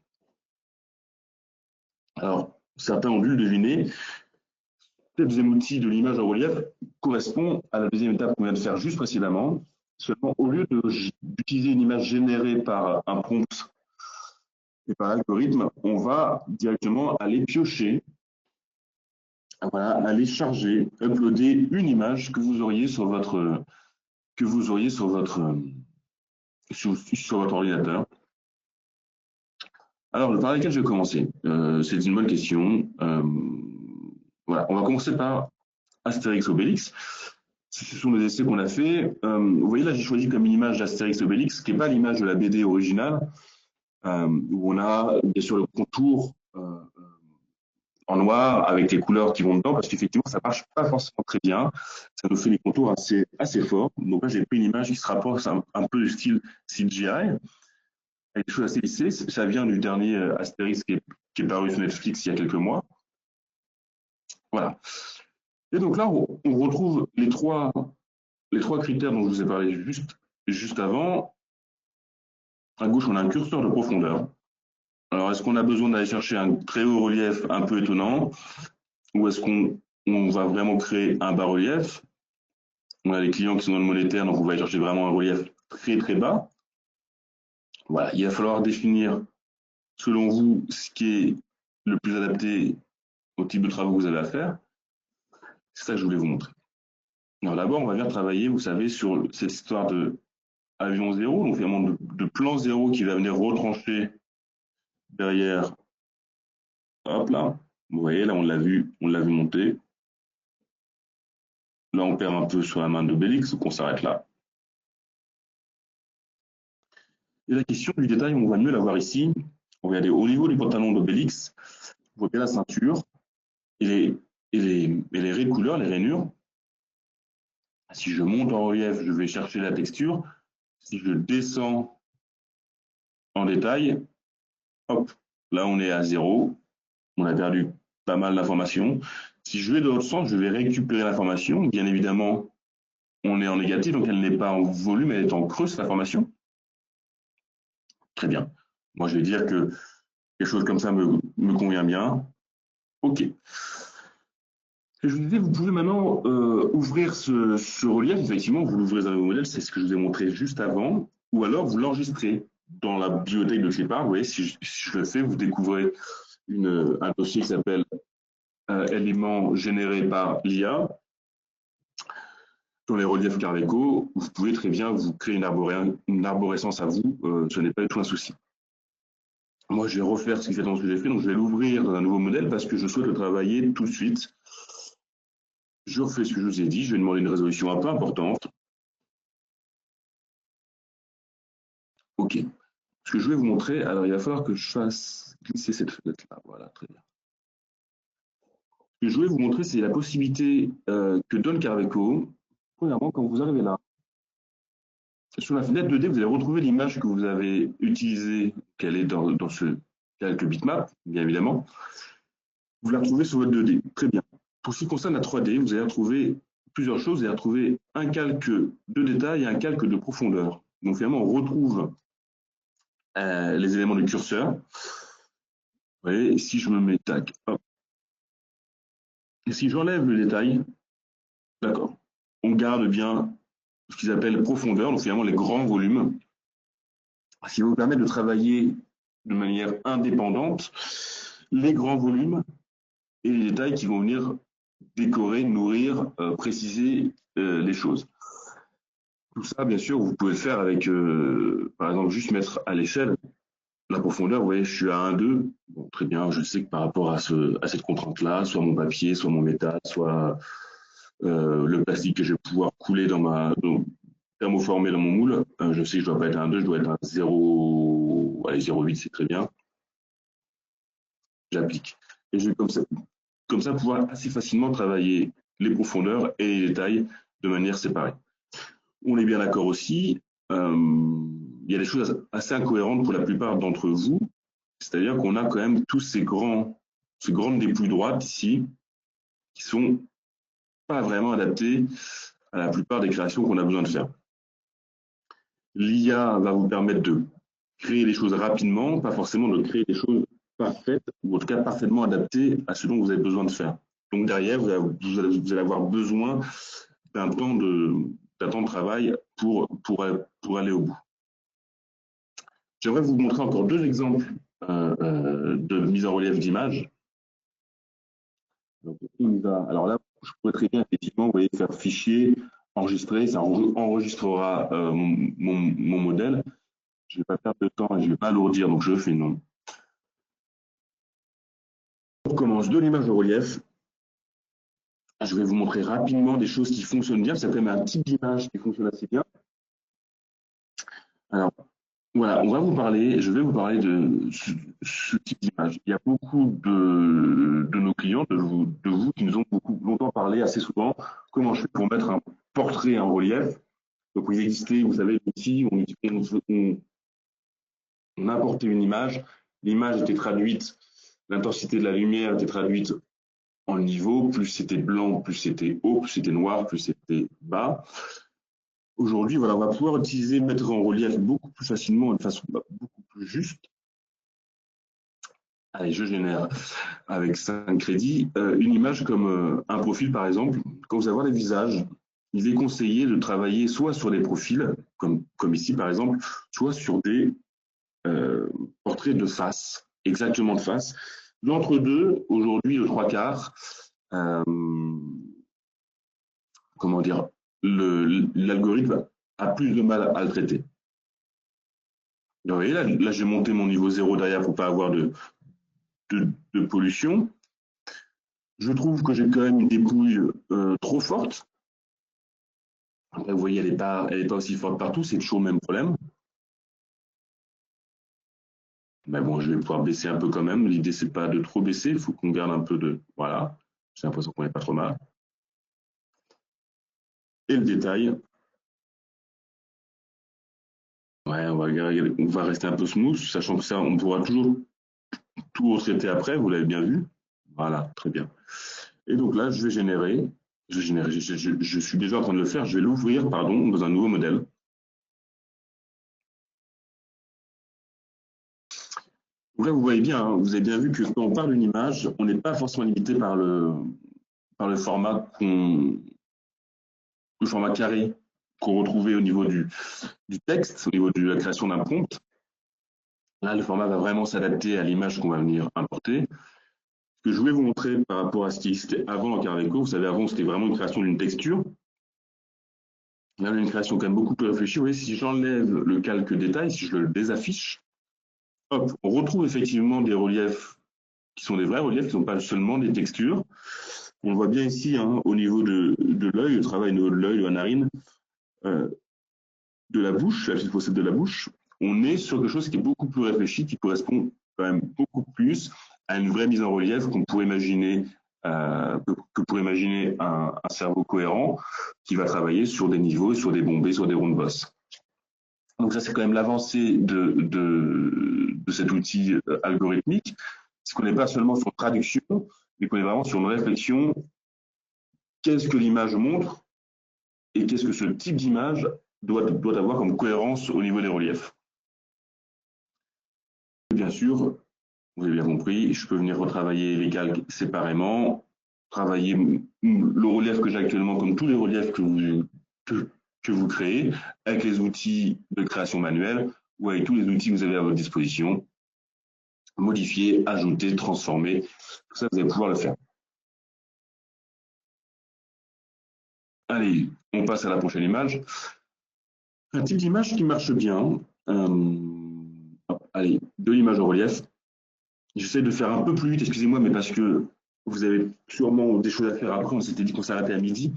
Alors, certains ont dû le deviner, le deuxième outil de l'image en relief correspond à la deuxième étape qu'on vient de faire juste précédemment. Seulement, au lieu d'utiliser une image générée par un prompt et par l'algorithme, on va directement aller piocher, voilà, aller charger, uploader une image que vous auriez sur votre ordinateur. Alors, par laquelle je vais commencer c'est une bonne question. Voilà, on va commencer par Astérix Obélix. Ce sont des essais qu'on a fait. Vous voyez là, j'ai choisi comme une image d'Astérix Obélix, qui n'est pas l'image de la BD originale, où on a bien sûr le contour en noir avec les couleurs qui vont dedans, parce qu'effectivement, ça marche pas forcément très bien. Ça nous fait des contours assez forts. Donc là, j'ai pris une image qui se rapproche un peu du style CGI, avec des choses assez lissées. Ça vient du dernier Astérix qui est paru sur Netflix il y a quelques mois. Voilà. Et donc là, on retrouve les trois critères dont je vous ai parlé juste avant. À gauche, on a un curseur de profondeur. Alors, est-ce qu'on a besoin d'aller chercher un très haut relief un peu étonnant ou est-ce qu'on va vraiment créer un bas relief? On a des clients qui sont dans le monétaire, donc on va aller chercher vraiment un relief très très bas. Voilà, il va falloir définir, selon vous, ce qui est le plus adapté au type de travaux que vous avez à faire. C'est ça que je voulais vous montrer. Alors d'abord, on va venir travailler, vous savez, sur cette histoire de avion zéro, donc vraiment de plan zéro qui va venir retrancher derrière. Hop là, vous voyez, là on l'a vu monter. Là, on perd un peu sur la main d'Obélix, donc on s'arrête là. Et la question du détail, on va mieux la voir ici. Regardez, au niveau du pantalon d'Obélix, vous voyez la ceinture et les raies de couleur, les rainures. Si je monte en relief, je vais chercher la texture. Si je descends en détail, hop, là on est à zéro. On a perdu pas mal d'informations. Si je vais dans l'autre sens, je vais récupérer l'information. Bien évidemment, on est en négatif, donc elle n'est pas en volume, elle est en creux, cette information. Très bien. Moi, je vais dire que quelque chose comme ça me convient bien. OK. Je vous disais, vous pouvez maintenant ouvrir ce relief. Effectivement, vous l'ouvrez dans le modèle, c'est ce que je vous ai montré juste avant. Ou alors, vous l'enregistrez dans la bibliothèque de Clipart. Vous voyez, si je le fais, vous découvrez un dossier qui s'appelle éléments générés par l'IA. Sur les reliefs Carveco, vous pouvez très bien vous créer une arborescence à vous. Ce n'est pas du tout un souci. Moi, je vais refaire ce que j'ai fait. Donc, je vais l'ouvrir dans un nouveau modèle parce que je souhaite le travailler tout de suite. Je refais ce que je vous ai dit. Je vais demander une résolution un peu importante. OK. Ce que je vais vous montrer, alors il va falloir que je fasse glisser cette fenêtre-là. Voilà, très bien. Ce que je voulais vous montrer, c'est la possibilité que donne Carveco Premièrement, quand vous arrivez là, sur la fenêtre 2D, vous allez retrouver l'image que vous avez utilisée, qu'elle est dans ce calque bitmap, bien évidemment. Vous la retrouvez sur votre 2D. Très bien. Pour ce qui concerne la 3D, vous allez retrouver plusieurs choses. Vous allez retrouver un calque de détail et un calque de profondeur. Donc finalement, on retrouve les éléments du curseur. Vous voyez, si je me mets tac, hop. Et si j'enlève le détail, d'accord, on garde bien ce qu'ils appellent profondeur, donc finalement les grands volumes, ce qui va vous permettre de travailler de manière indépendante les grands volumes et les détails qui vont venir décorer, nourrir, préciser les choses. Tout ça, bien sûr, vous pouvez le faire avec, par exemple, juste mettre à l'échelle la profondeur. Vous voyez, je suis à 1,2. Bon, très bien, je sais que par rapport à cette contrainte-là, soit mon papier, soit mon métal, soit le plastique que je vais pouvoir couler thermoformer dans mon moule, je sais que je ne dois pas être à 1,2, je dois être à 0, allez, 0,8, c'est très bien. J'applique. Et je vais comme ça pouvoir assez facilement travailler les profondeurs et les détails de manière séparée. On est bien d'accord aussi, il y a des choses assez incohérentes pour la plupart d'entre vous, c'est-à-dire qu'on a quand même tous ces grandes dépouilles droites ici, qui sont pas vraiment adaptées à la plupart des créations qu'on a besoin de faire. L'IA va vous permettre de créer des choses rapidement, pas forcément de créer des choses parfaites, ou en tout cas parfaitement adaptées à ce dont vous avez besoin de faire. Donc derrière, vous allez avoir besoin d'un temps de travail pour aller au bout. J'aimerais vous montrer encore deux exemples de mise en relief d'images. Alors là, je pourrais très bien, effectivement, vous voyez, faire fichier, enregistrer, ça enregistrera mon modèle. Je ne vais pas perdre de temps et je ne vais pas alourdir, donc je fais non. On commence de l'image de relief. Je vais vous montrer rapidement des choses qui fonctionnent bien. C'est quand même un type d'image qui fonctionne assez bien. Alors, voilà, je vais vous parler de ce type d'image. Il y a beaucoup de nos clients, de vous qui nous ont beaucoup longtemps parlé assez souvent, comment je fais pour mettre un portrait en relief. Donc, il existait, vous savez, l'outil, on importait une image, l'image était traduite, l'intensité de la lumière était traduite en niveau, plus c'était blanc, plus c'était haut, plus c'était noir, plus c'était bas. Aujourd'hui, voilà, on va pouvoir mettre en relief beaucoup plus facilement, de façon beaucoup plus juste. Allez, je génère avec 5 crédits une image comme un profil, par exemple. Quand vous avez des visages, il est conseillé de travailler soit sur des profils, comme ici par exemple, soit sur des portraits de face, exactement de face. L'entre-deux, aujourd'hui, le trois quarts, comment dire, l'algorithme a plus de mal à le traiter. Vous voyez, là j'ai monté mon niveau 0 derrière pour pas avoir de pollution. Je trouve que j'ai quand même une dépouille trop forte. Après, vous voyez, elle n'est pas aussi forte partout, c'est toujours le même problème. Mais bon, je vais pouvoir baisser un peu quand même. L'idée, c'est pas de trop baisser, il faut qu'on garde un peu de... Voilà, j'ai l'impression qu'on n'est pas trop mal. Et le détail. Ouais, on va rester un peu smooth, sachant que ça, on pourra toujours tout retraiter après, vous l'avez bien vu. Voilà, très bien. Et donc là, je suis déjà en train de le faire, je vais l'ouvrir, pardon, dans un nouveau modèle. Donc là, vous voyez bien, hein, vous avez bien vu que quand on parle d'une image, on n'est pas forcément limité par le format carré qu'on retrouvait au niveau du texte, au niveau de la création d'un prompt. Là, le format va vraiment s'adapter à l'image qu'on va venir importer. Ce que je voulais vous montrer par rapport à ce qui existait avant en Caraveco, vous savez, avant, c'était vraiment une création d'une texture. Là, on a une création quand même beaucoup plus réfléchie. Vous voyez, si j'enlève le calque détail, si je le désaffiche, hop, on retrouve effectivement des reliefs qui sont des vrais reliefs, qui ne sont pas seulement des textures. On le voit bien ici, hein, au niveau de l'œil, le travail au niveau de l'œil, de la narine, de la bouche, la petite fossette de la bouche. On est sur quelque chose qui est beaucoup plus réfléchi, qui correspond quand même beaucoup plus à une vraie mise en relief qu'on pourrait imaginer que pour imaginer un cerveau cohérent qui va travailler sur des niveaux, sur des bombés, sur des round boss. Donc ça, c'est quand même l'avancée de cet outil algorithmique, c'est qu'on n'est pas seulement sur traduction, mais qu'on est vraiment sur une réflexion, qu'est-ce que l'image montre et qu'est-ce que ce type d'image doit avoir comme cohérence au niveau des reliefs. Bien sûr, vous avez bien compris, je peux venir retravailler les calques séparément, travailler le relief que j'ai actuellement comme tous les reliefs que vous créez, avec les outils de création manuelle ou avec tous les outils que vous avez à votre disposition, modifier, ajouter, transformer, tout ça, vous allez pouvoir le faire. Allez, on passe à la prochaine image. Un type d'image qui marche bien. Allez, de l'image au relief. J'essaie de faire un peu plus vite, excusez-moi, mais parce que vous avez sûrement des choses à faire après. On s'était dit qu'on s'arrêtait à midi.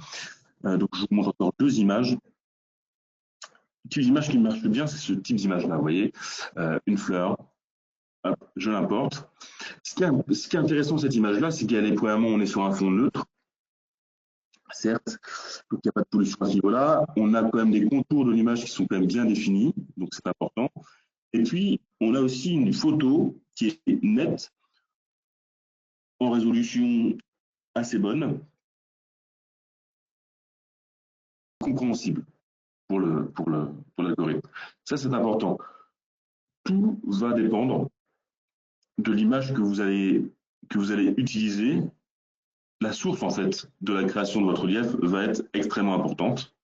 Donc, je vous montre encore deux images. Le type d'image qui marche bien, c'est ce type d'image-là. Vous voyez, une fleur. Hop, je l'importe. Ce qui est intéressant de cette image-là, c'est qu'elle est, premièrement, on est sur un fond neutre. Certes, donc il n'y a pas de pollution à ce niveau-là. On a quand même des contours de l'image qui sont quand même bien définis, donc c'est important. Et puis, on a aussi une photo qui est nette, en résolution assez bonne, compréhensible pour l'algorithme. Ça, c'est important. Tout va dépendre de l'image que vous allez utiliser. La source, en fait, de la création de votre relief va être extrêmement importante.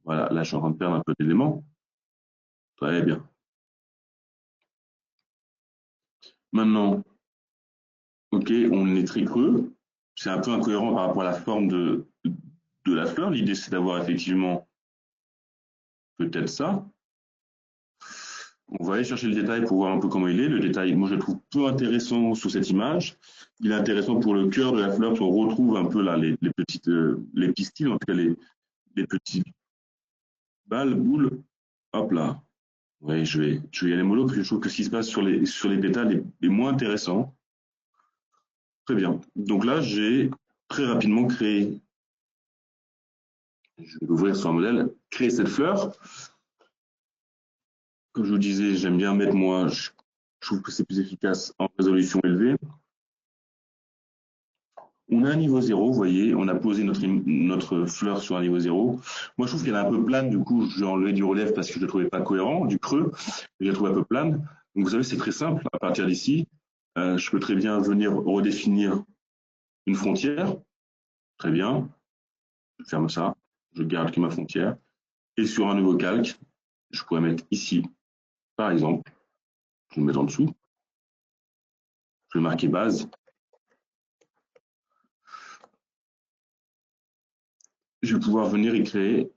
Voilà, là, je suis en train de perdre un peu d'éléments. Très bien. Maintenant, ok, on est très creux. C'est un peu incohérent par rapport à la forme de la fleur. L'idée, c'est d'avoir effectivement peut-être ça. On va aller chercher le détail pour voir un peu comment il est. Le détail, moi, je le trouve peu intéressant sur cette image. Il est intéressant pour le cœur de la fleur, qu'on retrouve un peu là les petites, les pistils, en tout cas les petites balles, boules. Hop là. Oui, je vais y aller mollo parce que je trouve que ce qui se passe sur les pétales est moins intéressant. Très bien. Donc là, j'ai très rapidement créé, je vais ouvrir sur un modèle, créer cette fleur. Comme je vous disais, j'aime bien mettre moi, je trouve que c'est plus efficace en résolution élevée. On a un niveau 0, vous voyez, on a posé notre fleur sur un niveau 0. Moi, je trouve qu'elle est un peu plane, du coup, j'ai enlevé du relief parce que je ne le trouvais pas cohérent, du creux, je la trouve un peu plane. Donc, vous savez, c'est très simple, à partir d'ici, je peux très bien venir redéfinir une frontière. Très bien, je ferme ça, je garde que ma frontière. Et sur un nouveau calque, je pourrais mettre ici, par exemple, je vais le mettre en dessous, je vais marquer base. Je vais pouvoir venir y créer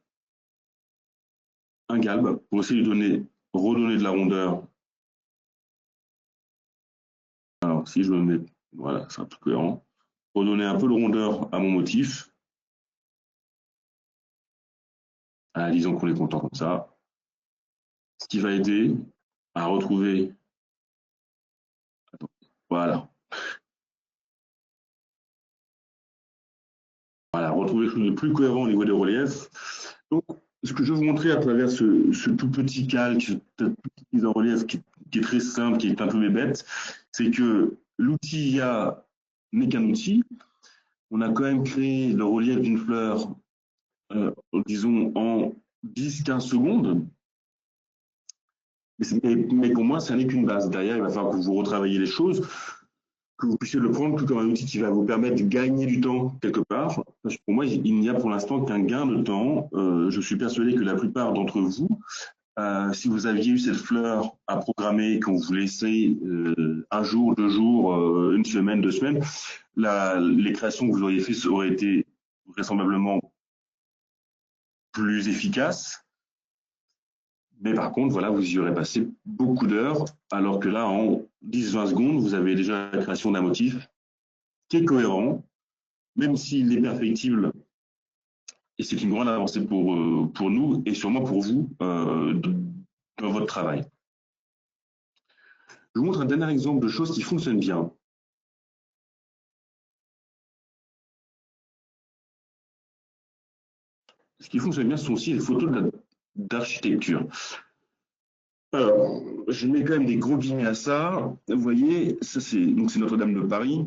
un galbe pour essayer de redonner de la rondeur. Alors, si je me mets, voilà, c'est un peu cohérent. Redonner un peu de rondeur à mon motif. Ah, disons qu'on est content comme ça. Ce qui va aider à retrouver. Attends, voilà. Voilà, retrouver quelque chose de plus cohérent au niveau des reliefs. Donc, ce que je vais vous montrer à travers ce tout petit calque, cette petite mise en relief qui est très simple, qui est un peu bébête, c'est que l'outil IA n'est qu'un outil. On a quand même créé le relief d'une fleur, disons, en 10-15 secondes. Mais pour moi, ça n'est qu'une base. Derrière, il va falloir que vous retravaillez les choses, que vous puissiez le prendre tout comme un outil qui va vous permettre de gagner du temps quelque part. Parce que pour moi, il n'y a pour l'instant qu'un gain de temps. Je suis persuadé que la plupart d'entre vous, si vous aviez eu cette fleur à programmer, qu'on vous laissait un jour, 2 jours, une semaine, 2 semaines, les créations que vous auriez faites auraient été vraisemblablement plus efficaces. Mais par contre, voilà, vous y aurez passé beaucoup d'heures, alors que là, en 10-20 secondes, vous avez déjà la création d'un motif qui est cohérent, même s'il est perfectible, et c'est une grande avancée pour nous et sûrement pour vous dans votre travail. Je vous montre un dernier exemple de choses qui fonctionnent bien. ce qui fonctionne bien, ce sont aussi les photos d'architecture. Alors, je mets quand même des gros guillemets à ça. Vous voyez, ça c'est Notre-Dame de Paris.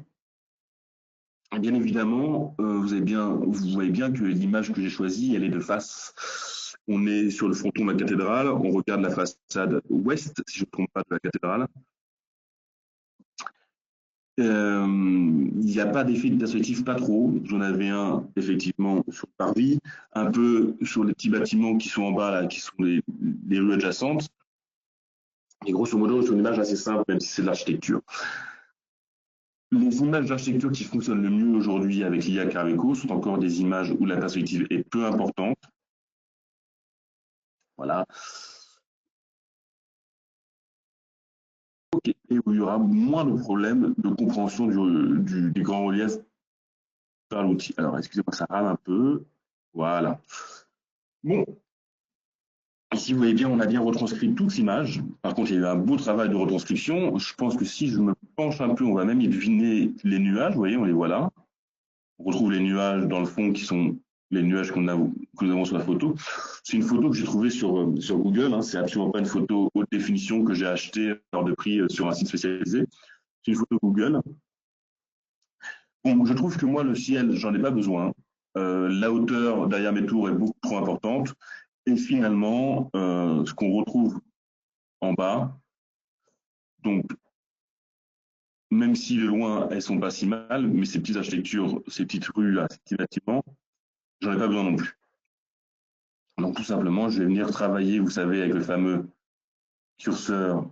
Et bien évidemment, vous voyez bien que l'image que j'ai choisie, elle est de face. On est sur le fronton de la cathédrale, on regarde la façade ouest, si je ne me trompe pas, de la cathédrale. Il n'y a pas d'effet de perspective, pas trop. J'en avais un effectivement sur le parvis, un peu sur les petits bâtiments qui sont en bas, là, qui sont les rues adjacentes. Et grosso modo, c'est une image assez simple, même si c'est de l'architecture. Les images d'architecture qui fonctionnent le mieux aujourd'hui avec l'IA Carveco sont encore des images où la perspective est peu importante. Voilà. Okay. Et où il y aura moins de problèmes de compréhension du grand relief par l'outil. Alors, excusez-moi, ça rame un peu. Voilà. Bon, ici, vous voyez bien, on a bien retranscrit toute l'image. Par contre, il y a eu un beau travail de retranscription. Je pense que si je me penche un peu, on va même y deviner les nuages. Vous voyez, on les voit là. On retrouve les nuages dans le fond qui sont les nuages que nous avons sur la photo. C'est une photo que j'ai trouvée sur Google. Hein. C'est absolument pas une photo haute définition que j'ai achetée hors de prix sur un site spécialisé. C'est une photo Google. Bon, je trouve que moi, le ciel, j'en ai pas besoin. La hauteur derrière mes tours est beaucoup trop importante. Et finalement, ce qu'on retrouve en bas, donc même si de loin, elles sont pas si mal, mais ces petites architectures, ces petites rues là, ces petits bâtiments, j'en ai pas besoin non plus. Donc tout simplement, je vais venir travailler, vous savez, avec le fameux curseur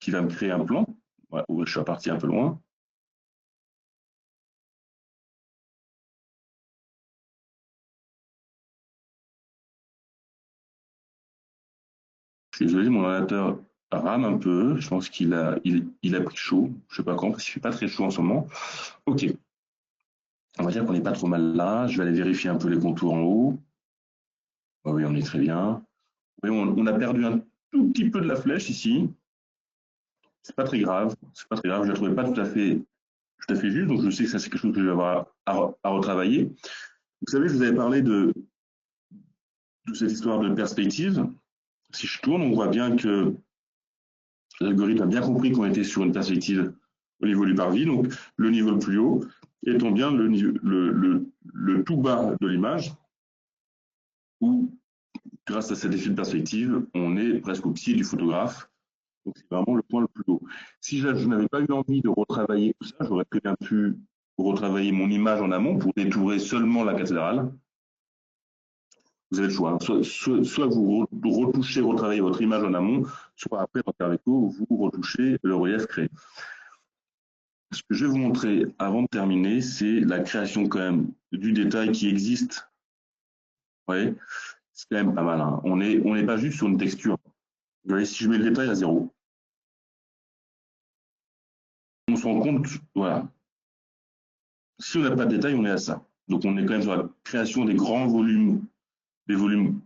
qui va me créer un plan. Voilà, je suis parti un peu loin. Je suis désolé, mon ordinateur rame un peu. Je pense il a pris chaud. Je sais pas quand, parce qu'il fait pas très chaud en ce moment. Ok. On va dire qu'on n'est pas trop mal là. Je vais aller vérifier un peu les contours en haut. Oh oui, on est très bien. Oui, on a perdu un tout petit peu de la flèche ici. C'est pas très grave. C'est pas très grave. Je la trouvais pas tout à fait juste. Donc je sais que ça c'est quelque chose que je vais avoir à retravailler. Vous savez, je vous avais parlé de cette histoire de perspective. Si je tourne, on voit bien que l'algorithme a bien compris qu'on était sur une perspective au niveau du parvis, donc le niveau le plus haut étant bien le tout bas de l'image, où grâce à cet effet de perspective, on est presque au pied du photographe. Donc c'est vraiment le point le plus haut. Si je n'avais pas eu envie de retravailler tout ça, j'aurais très bien pu retravailler mon image en amont pour détourer seulement la cathédrale. Vous avez le choix. Soit vous retouchez, retravaillez votre image en amont, soit après, dans Carveco, vous retouchez le relief créé. Ce que je vais vous montrer avant de terminer, c'est la création quand même du détail qui existe. Vous voyez, c'est quand même pas mal. Hein. On n'est pas juste sur une texture. Vous voyez, si je mets le détail à 0, on se rend compte, voilà. Si on n'a pas de détail, on est à ça. Donc on est quand même sur la création des grands volumes, des volumes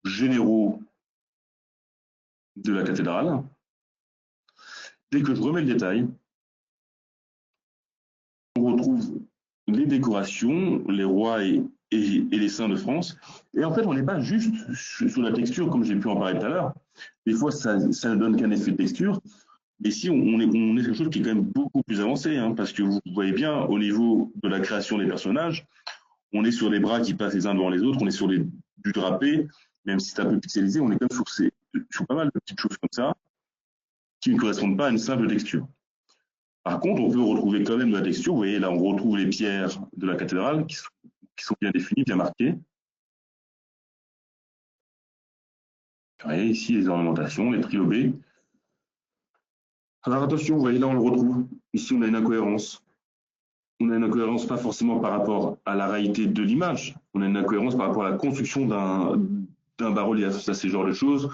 généraux de la cathédrale. Dès que je remets le détail, on retrouve les décorations, les rois et les saints de France. Et en fait, on n'est pas juste sur la texture, comme j'ai pu en parler tout à l'heure. Des fois, ça ne donne qu'un effet de texture. Mais si on est quelque chose qui est quand même beaucoup plus avancé, hein, parce que vous voyez bien, au niveau de la création des personnages, on est sur les bras qui passent les uns devant les autres, on est sur du drapé, même si c'est un peu pixelisé, on est quand même sur pas mal de petites choses comme ça, qui ne correspondent pas à une simple texture. Par contre, on peut retrouver quand même de la texture. Vous voyez, là, on retrouve les pierres de la cathédrale qui sont bien définies, bien marquées. Vous voyez, ici, les ornementations, les trilobés. Alors attention, vous voyez, là, on le retrouve. Ici, on a une incohérence. On a une incohérence pas forcément par rapport à la réalité de l'image. On a une incohérence par rapport à la construction d'un bas-relief. Ça, c'est le genre de choses.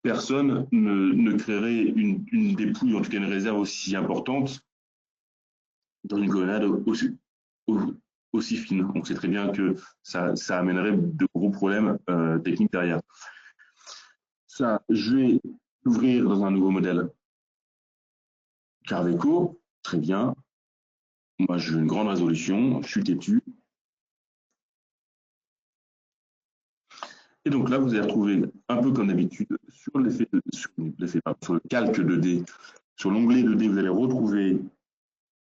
Personne ne créerait une dépouille, en tout cas une réserve aussi importante dans une colonnade aussi fine. On sait très bien que ça amènerait de gros problèmes techniques derrière. Ça, je vais l'ouvrir dans un nouveau modèle Carveco. Très bien. Moi, j'ai une grande résolution. Je suis têtu. Et donc là, vous allez retrouver, un peu comme d'habitude, sur le calque 2D, sur l'onglet 2D, vous allez retrouver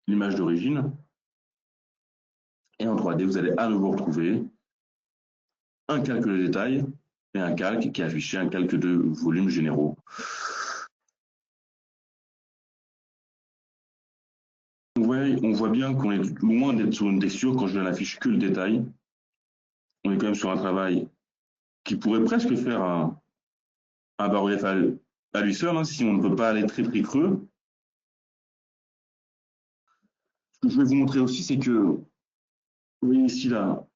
l'image d'origine. Et en 3D, vous allez à nouveau retrouver un calque de détail et un calque qui affiche un calque de volumes généraux. On voit bien qu'on est loin d'être sur une texture quand je n'affiche que le détail. On est quand même sur un travail qui pourrait presque faire un bas-relief à lui seul, hein, si on ne peut pas aller très très creux. Ce que je vais vous montrer aussi, c'est que, vous voyez ici, là,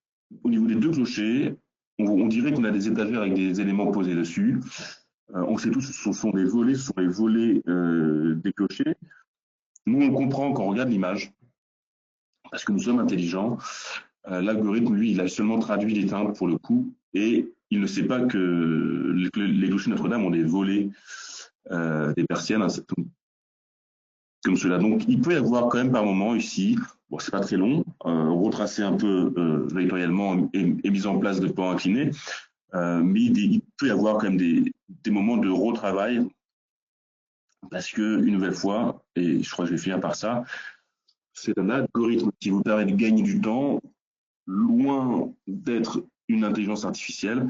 au niveau des deux clochers, on dirait qu'on a des étagères avec des éléments posés dessus. On sait tous que ce sont des volets, ce sont les volets des clochers. Nous, on le comprend quand on regarde l'image, parce que nous sommes intelligents. L'algorithme, lui, il a seulement traduit les timbres pour le coup, et il ne sait pas que les clochers Notre-Dame ont des volets, des persiennes, hein, comme cela. Donc, il peut y avoir quand même par moment ici, bon, c'est pas très long, retracé un peu vectoriellement et mis en place de pans inclinés, mais il peut y avoir quand même des moments de retravail parce que, une nouvelle fois, et je crois que je vais finir par ça, c'est un algorithme qui vous permet de gagner du temps, loin d'être une intelligence artificielle.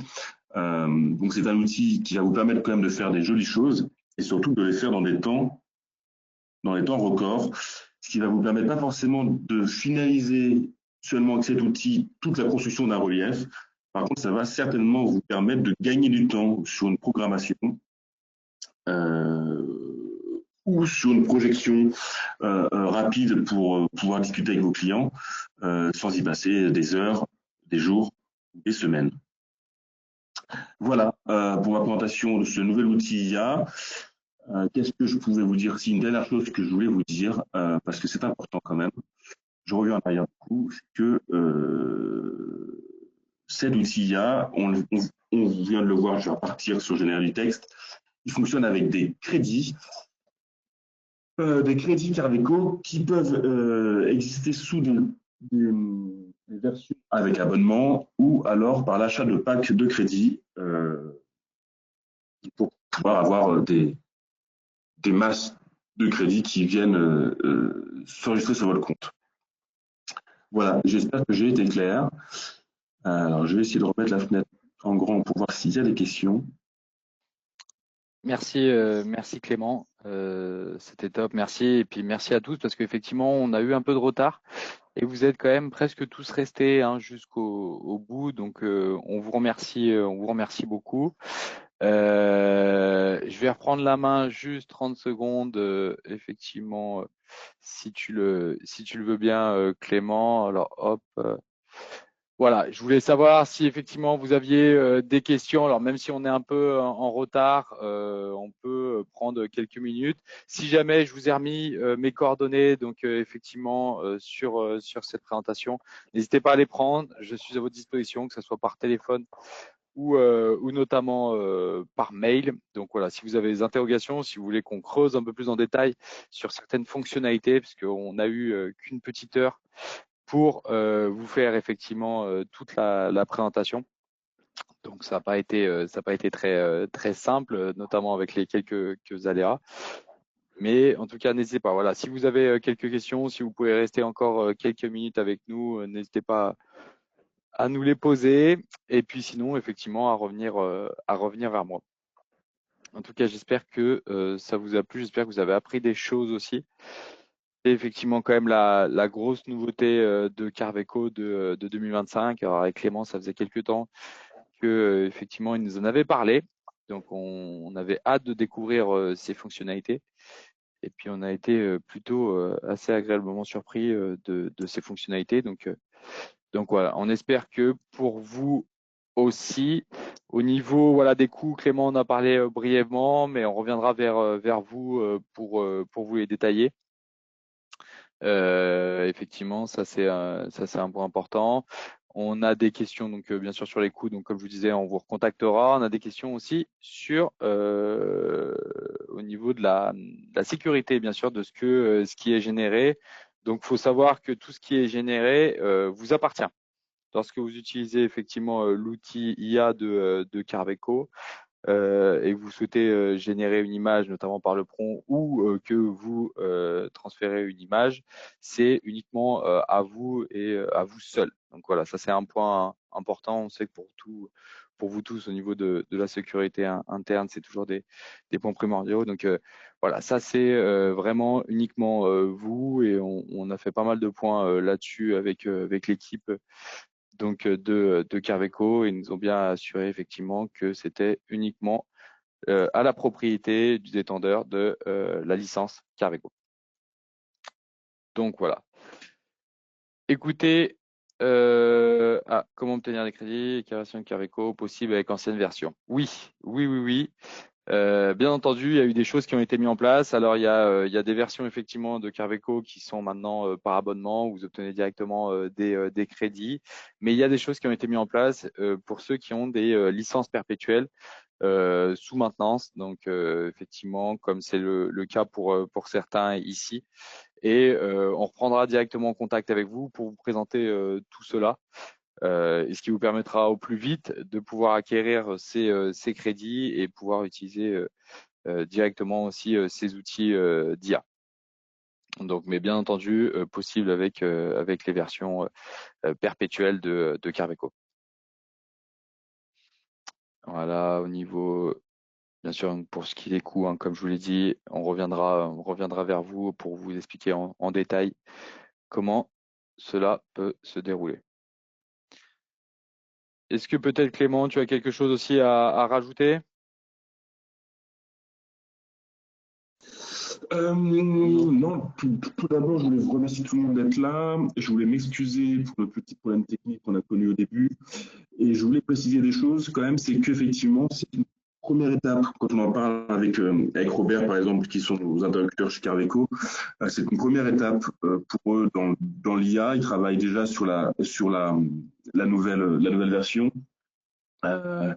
Donc c'est un outil qui va vous permettre quand même de faire des jolies choses et surtout de les faire dans les temps records, ce qui va vous permettre pas forcément de finaliser seulement avec cet outil toute la construction d'un relief. Par contre, ça va certainement vous permettre de gagner du temps sur une programmation ou sur une projection rapide pour pouvoir discuter avec vos clients sans y passer des heures, des jours, des semaines. Voilà pour ma présentation de ce nouvel outil IA. Qu'est-ce que je pouvais vous dire? Si une dernière chose que je voulais vous dire, parce que c'est important quand même, je reviens en arrière du coup, c'est que cet outil IA, on vient de le voir, je vais repartir sur générer du texte, il fonctionne avec des crédits Carveco qui peuvent exister sous des versions avec abonnement ou alors par l'achat de packs de crédits pour pouvoir avoir des masses de crédits qui viennent s'enregistrer sur votre compte. Voilà, j'espère que j'ai été clair. Alors, je vais essayer de remettre la fenêtre en grand pour voir s'il y a des questions. Merci Clément, c'était top, merci et puis merci à tous parce qu'effectivement on a eu un peu de retard et vous êtes quand même presque tous restés hein, jusqu'au bout, donc on vous remercie beaucoup. Je vais reprendre la main juste 30 secondes, effectivement, si tu le veux bien, Clément. Alors hop. Voilà, je voulais savoir si effectivement vous aviez des questions. Alors même si on est un peu en retard, on peut prendre quelques minutes. Si jamais je vous ai remis mes coordonnées, donc effectivement sur cette présentation, n'hésitez pas à les prendre. Je suis à votre disposition, que ce soit par téléphone ou notamment par mail. Donc voilà, si vous avez des interrogations, si vous voulez qu'on creuse un peu plus en détail sur certaines fonctionnalités, parce qu'on n'a eu qu'une petite heure pour vous faire effectivement toute la présentation. Donc ça n'a pas été très simple, notamment avec les quelques aléas. Mais en tout cas, n'hésitez pas. Voilà, si vous avez quelques questions, si vous pouvez rester encore quelques minutes avec nous, n'hésitez pas à nous les poser. Et puis sinon, effectivement, à revenir vers moi. En tout cas, j'espère que ça vous a plu. J'espère que vous avez appris des choses aussi. C'est effectivement quand même la grosse nouveauté de Carveco de 2025. Alors avec Clément, ça faisait quelques temps que effectivement il nous en avait parlé. Donc on avait hâte de découvrir ces fonctionnalités. Et puis on a été plutôt assez agréablement surpris de ces fonctionnalités. Donc voilà, on espère que pour vous aussi, au niveau voilà des coûts, Clément en a parlé brièvement, mais on reviendra vers vous pour vous les détailler. Effectivement, ça c'est un point important. On a des questions donc bien sûr sur les coûts, donc comme je vous disais, on vous recontactera. On a des questions aussi sur au niveau de la sécurité, bien sûr, de ce qui est généré. Donc, faut savoir que tout ce qui est généré vous appartient. lorsque vous utilisez effectivement l'outil IA de Carveco, et que vous souhaitez générer une image, notamment par le prompt, ou que vous transférez une image, c'est uniquement à vous et à vous seul. Donc voilà, ça c'est un point important. On sait que pour vous tous, au niveau de la sécurité interne, c'est toujours des points primordiaux. Donc voilà, ça c'est vraiment uniquement vous, et on a fait pas mal de points là-dessus avec l'équipe donc de Carveco, et ils nous ont bien assuré effectivement que c'était uniquement à la propriété du détenteur de la licence Carveco. Donc voilà. Écoutez, comment obtenir des crédits, déclaration Carveco possible avec ancienne version. Oui, oui, oui, oui. Bien entendu, il y a eu des choses qui ont été mises en place. Alors, il y a des versions effectivement de Carveco qui sont maintenant par abonnement, où vous obtenez directement des crédits. Mais il y a des choses qui ont été mises en place pour ceux qui ont des licences perpétuelles sous maintenance. Donc, effectivement, comme c'est le cas pour certains ici. Et on reprendra directement contact avec vous pour vous présenter tout cela. Et ce qui vous permettra au plus vite de pouvoir acquérir ces crédits et pouvoir utiliser directement aussi ces outils d'IA. Donc, mais bien entendu, possible avec les versions perpétuelles de Carveco. Voilà, au niveau, bien sûr, pour ce qui est des coûts, hein, comme je vous l'ai dit, on reviendra vers vous pour vous expliquer en détail comment cela peut se dérouler. Est-ce que peut-être Clément, tu as quelque chose aussi à rajouter? Non, tout d'abord, je voulais vous remercier tout le monde d'être là. Je voulais m'excuser pour le petit problème technique qu'on a connu au début. Et je voulais préciser des choses quand même, c'est qu'effectivement, c'est une première étape quand on en parle avec Robert, par exemple, qui sont nos interlocuteurs chez Carveco. C'est une première étape pour eux dans l'IA. Ils travaillent déjà sur la nouvelle version. Ce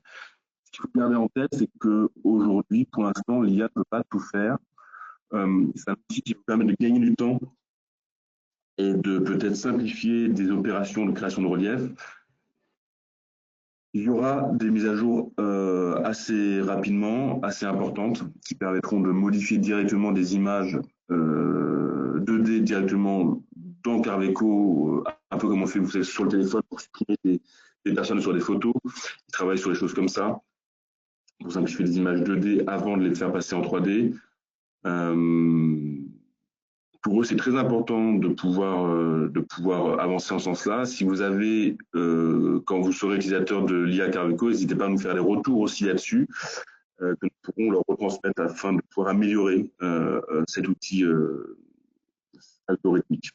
qu'il faut garder en tête, c'est qu'aujourd'hui, pour l'instant, l'IA ne peut pas tout faire. C'est un outil qui vous permet de gagner du temps et de peut-être simplifier des opérations de création de relief. Il y aura des mises à jour assez rapidement, assez importantes, qui permettront de modifier directement des images 2D directement dans Carveco, un peu comme on fait vous savez, sur le téléphone pour supprimer des personnes sur des photos. Ils travaillent sur des choses comme ça, pour simplifier des images 2D avant de les faire passer en 3D. Pour eux, c'est très important de pouvoir avancer en ce sens-là. Si vous avez, quand vous serez utilisateur de l'IA Carveco, n'hésitez pas à nous faire des retours aussi là-dessus, que nous pourrons leur retransmettre afin de pouvoir améliorer cet outil algorithmique.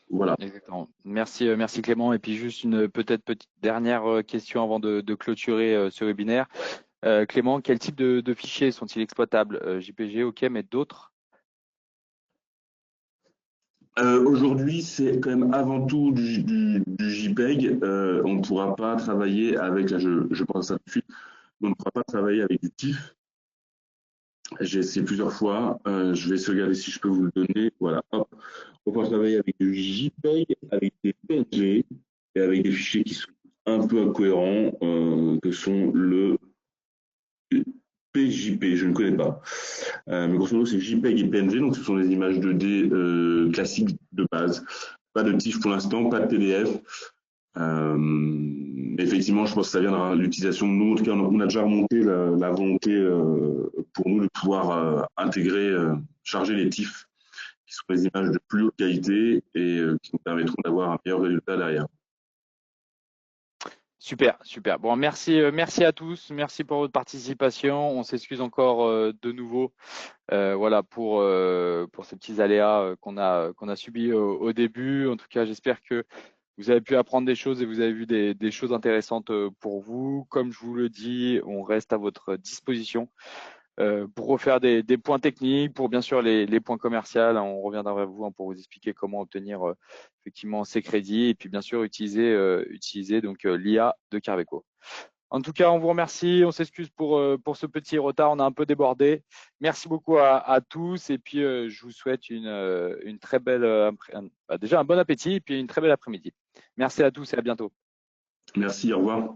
Voilà. Exactement. Merci Clément. Et puis juste une peut-être petite dernière question avant de clôturer ce webinaire. Clément, quel type de fichiers sont-ils exploitables? JPG, OK, mais d'autres? Aujourd'hui, c'est quand même avant tout du JPEG. On ne pourra pas travailler avec, là, je pense à ça tout de suite, on ne pourra pas travailler avec du TIFF. J'ai essayé plusieurs fois. Je vais essayer de regarder si je peux vous le donner. Voilà, hop. On peut travailler avec du JPEG, avec des PNG et avec des fichiers qui sont un peu incohérents, que sont le PJP. Je ne connais pas. Mais grosso modo, c'est JPEG et PNG. Donc, ce sont des images 2D classiques de base. Pas de TIFF pour l'instant, pas de PDF. Effectivement, je pense que ça viendra l'utilisation. Nous, en tout cas, on a déjà remonté la volonté pour nous de pouvoir intégrer, charger les TIFF, qui sont des images de plus haute qualité et qui nous permettront d'avoir un meilleur résultat derrière. Super, super. Bon, merci à tous. Merci pour votre participation. On s'excuse encore de nouveau, voilà, pour ces petits aléas qu'on a subis au début. En tout cas, j'espère que vous avez pu apprendre des choses et vous avez vu des choses intéressantes pour vous. Comme je vous le dis, on reste à votre disposition pour refaire des points techniques, pour bien sûr les points commerciaux. On reviendra vers vous pour vous expliquer comment obtenir effectivement ces crédits et puis bien sûr utiliser donc l'IA de Carveco. En tout cas, on vous remercie. On s'excuse pour ce petit retard. On a un peu débordé. Merci beaucoup à tous. Et puis, je vous souhaite une très belle, déjà un bon appétit et puis une très belle après-midi. Merci à tous et à bientôt. Merci, au revoir.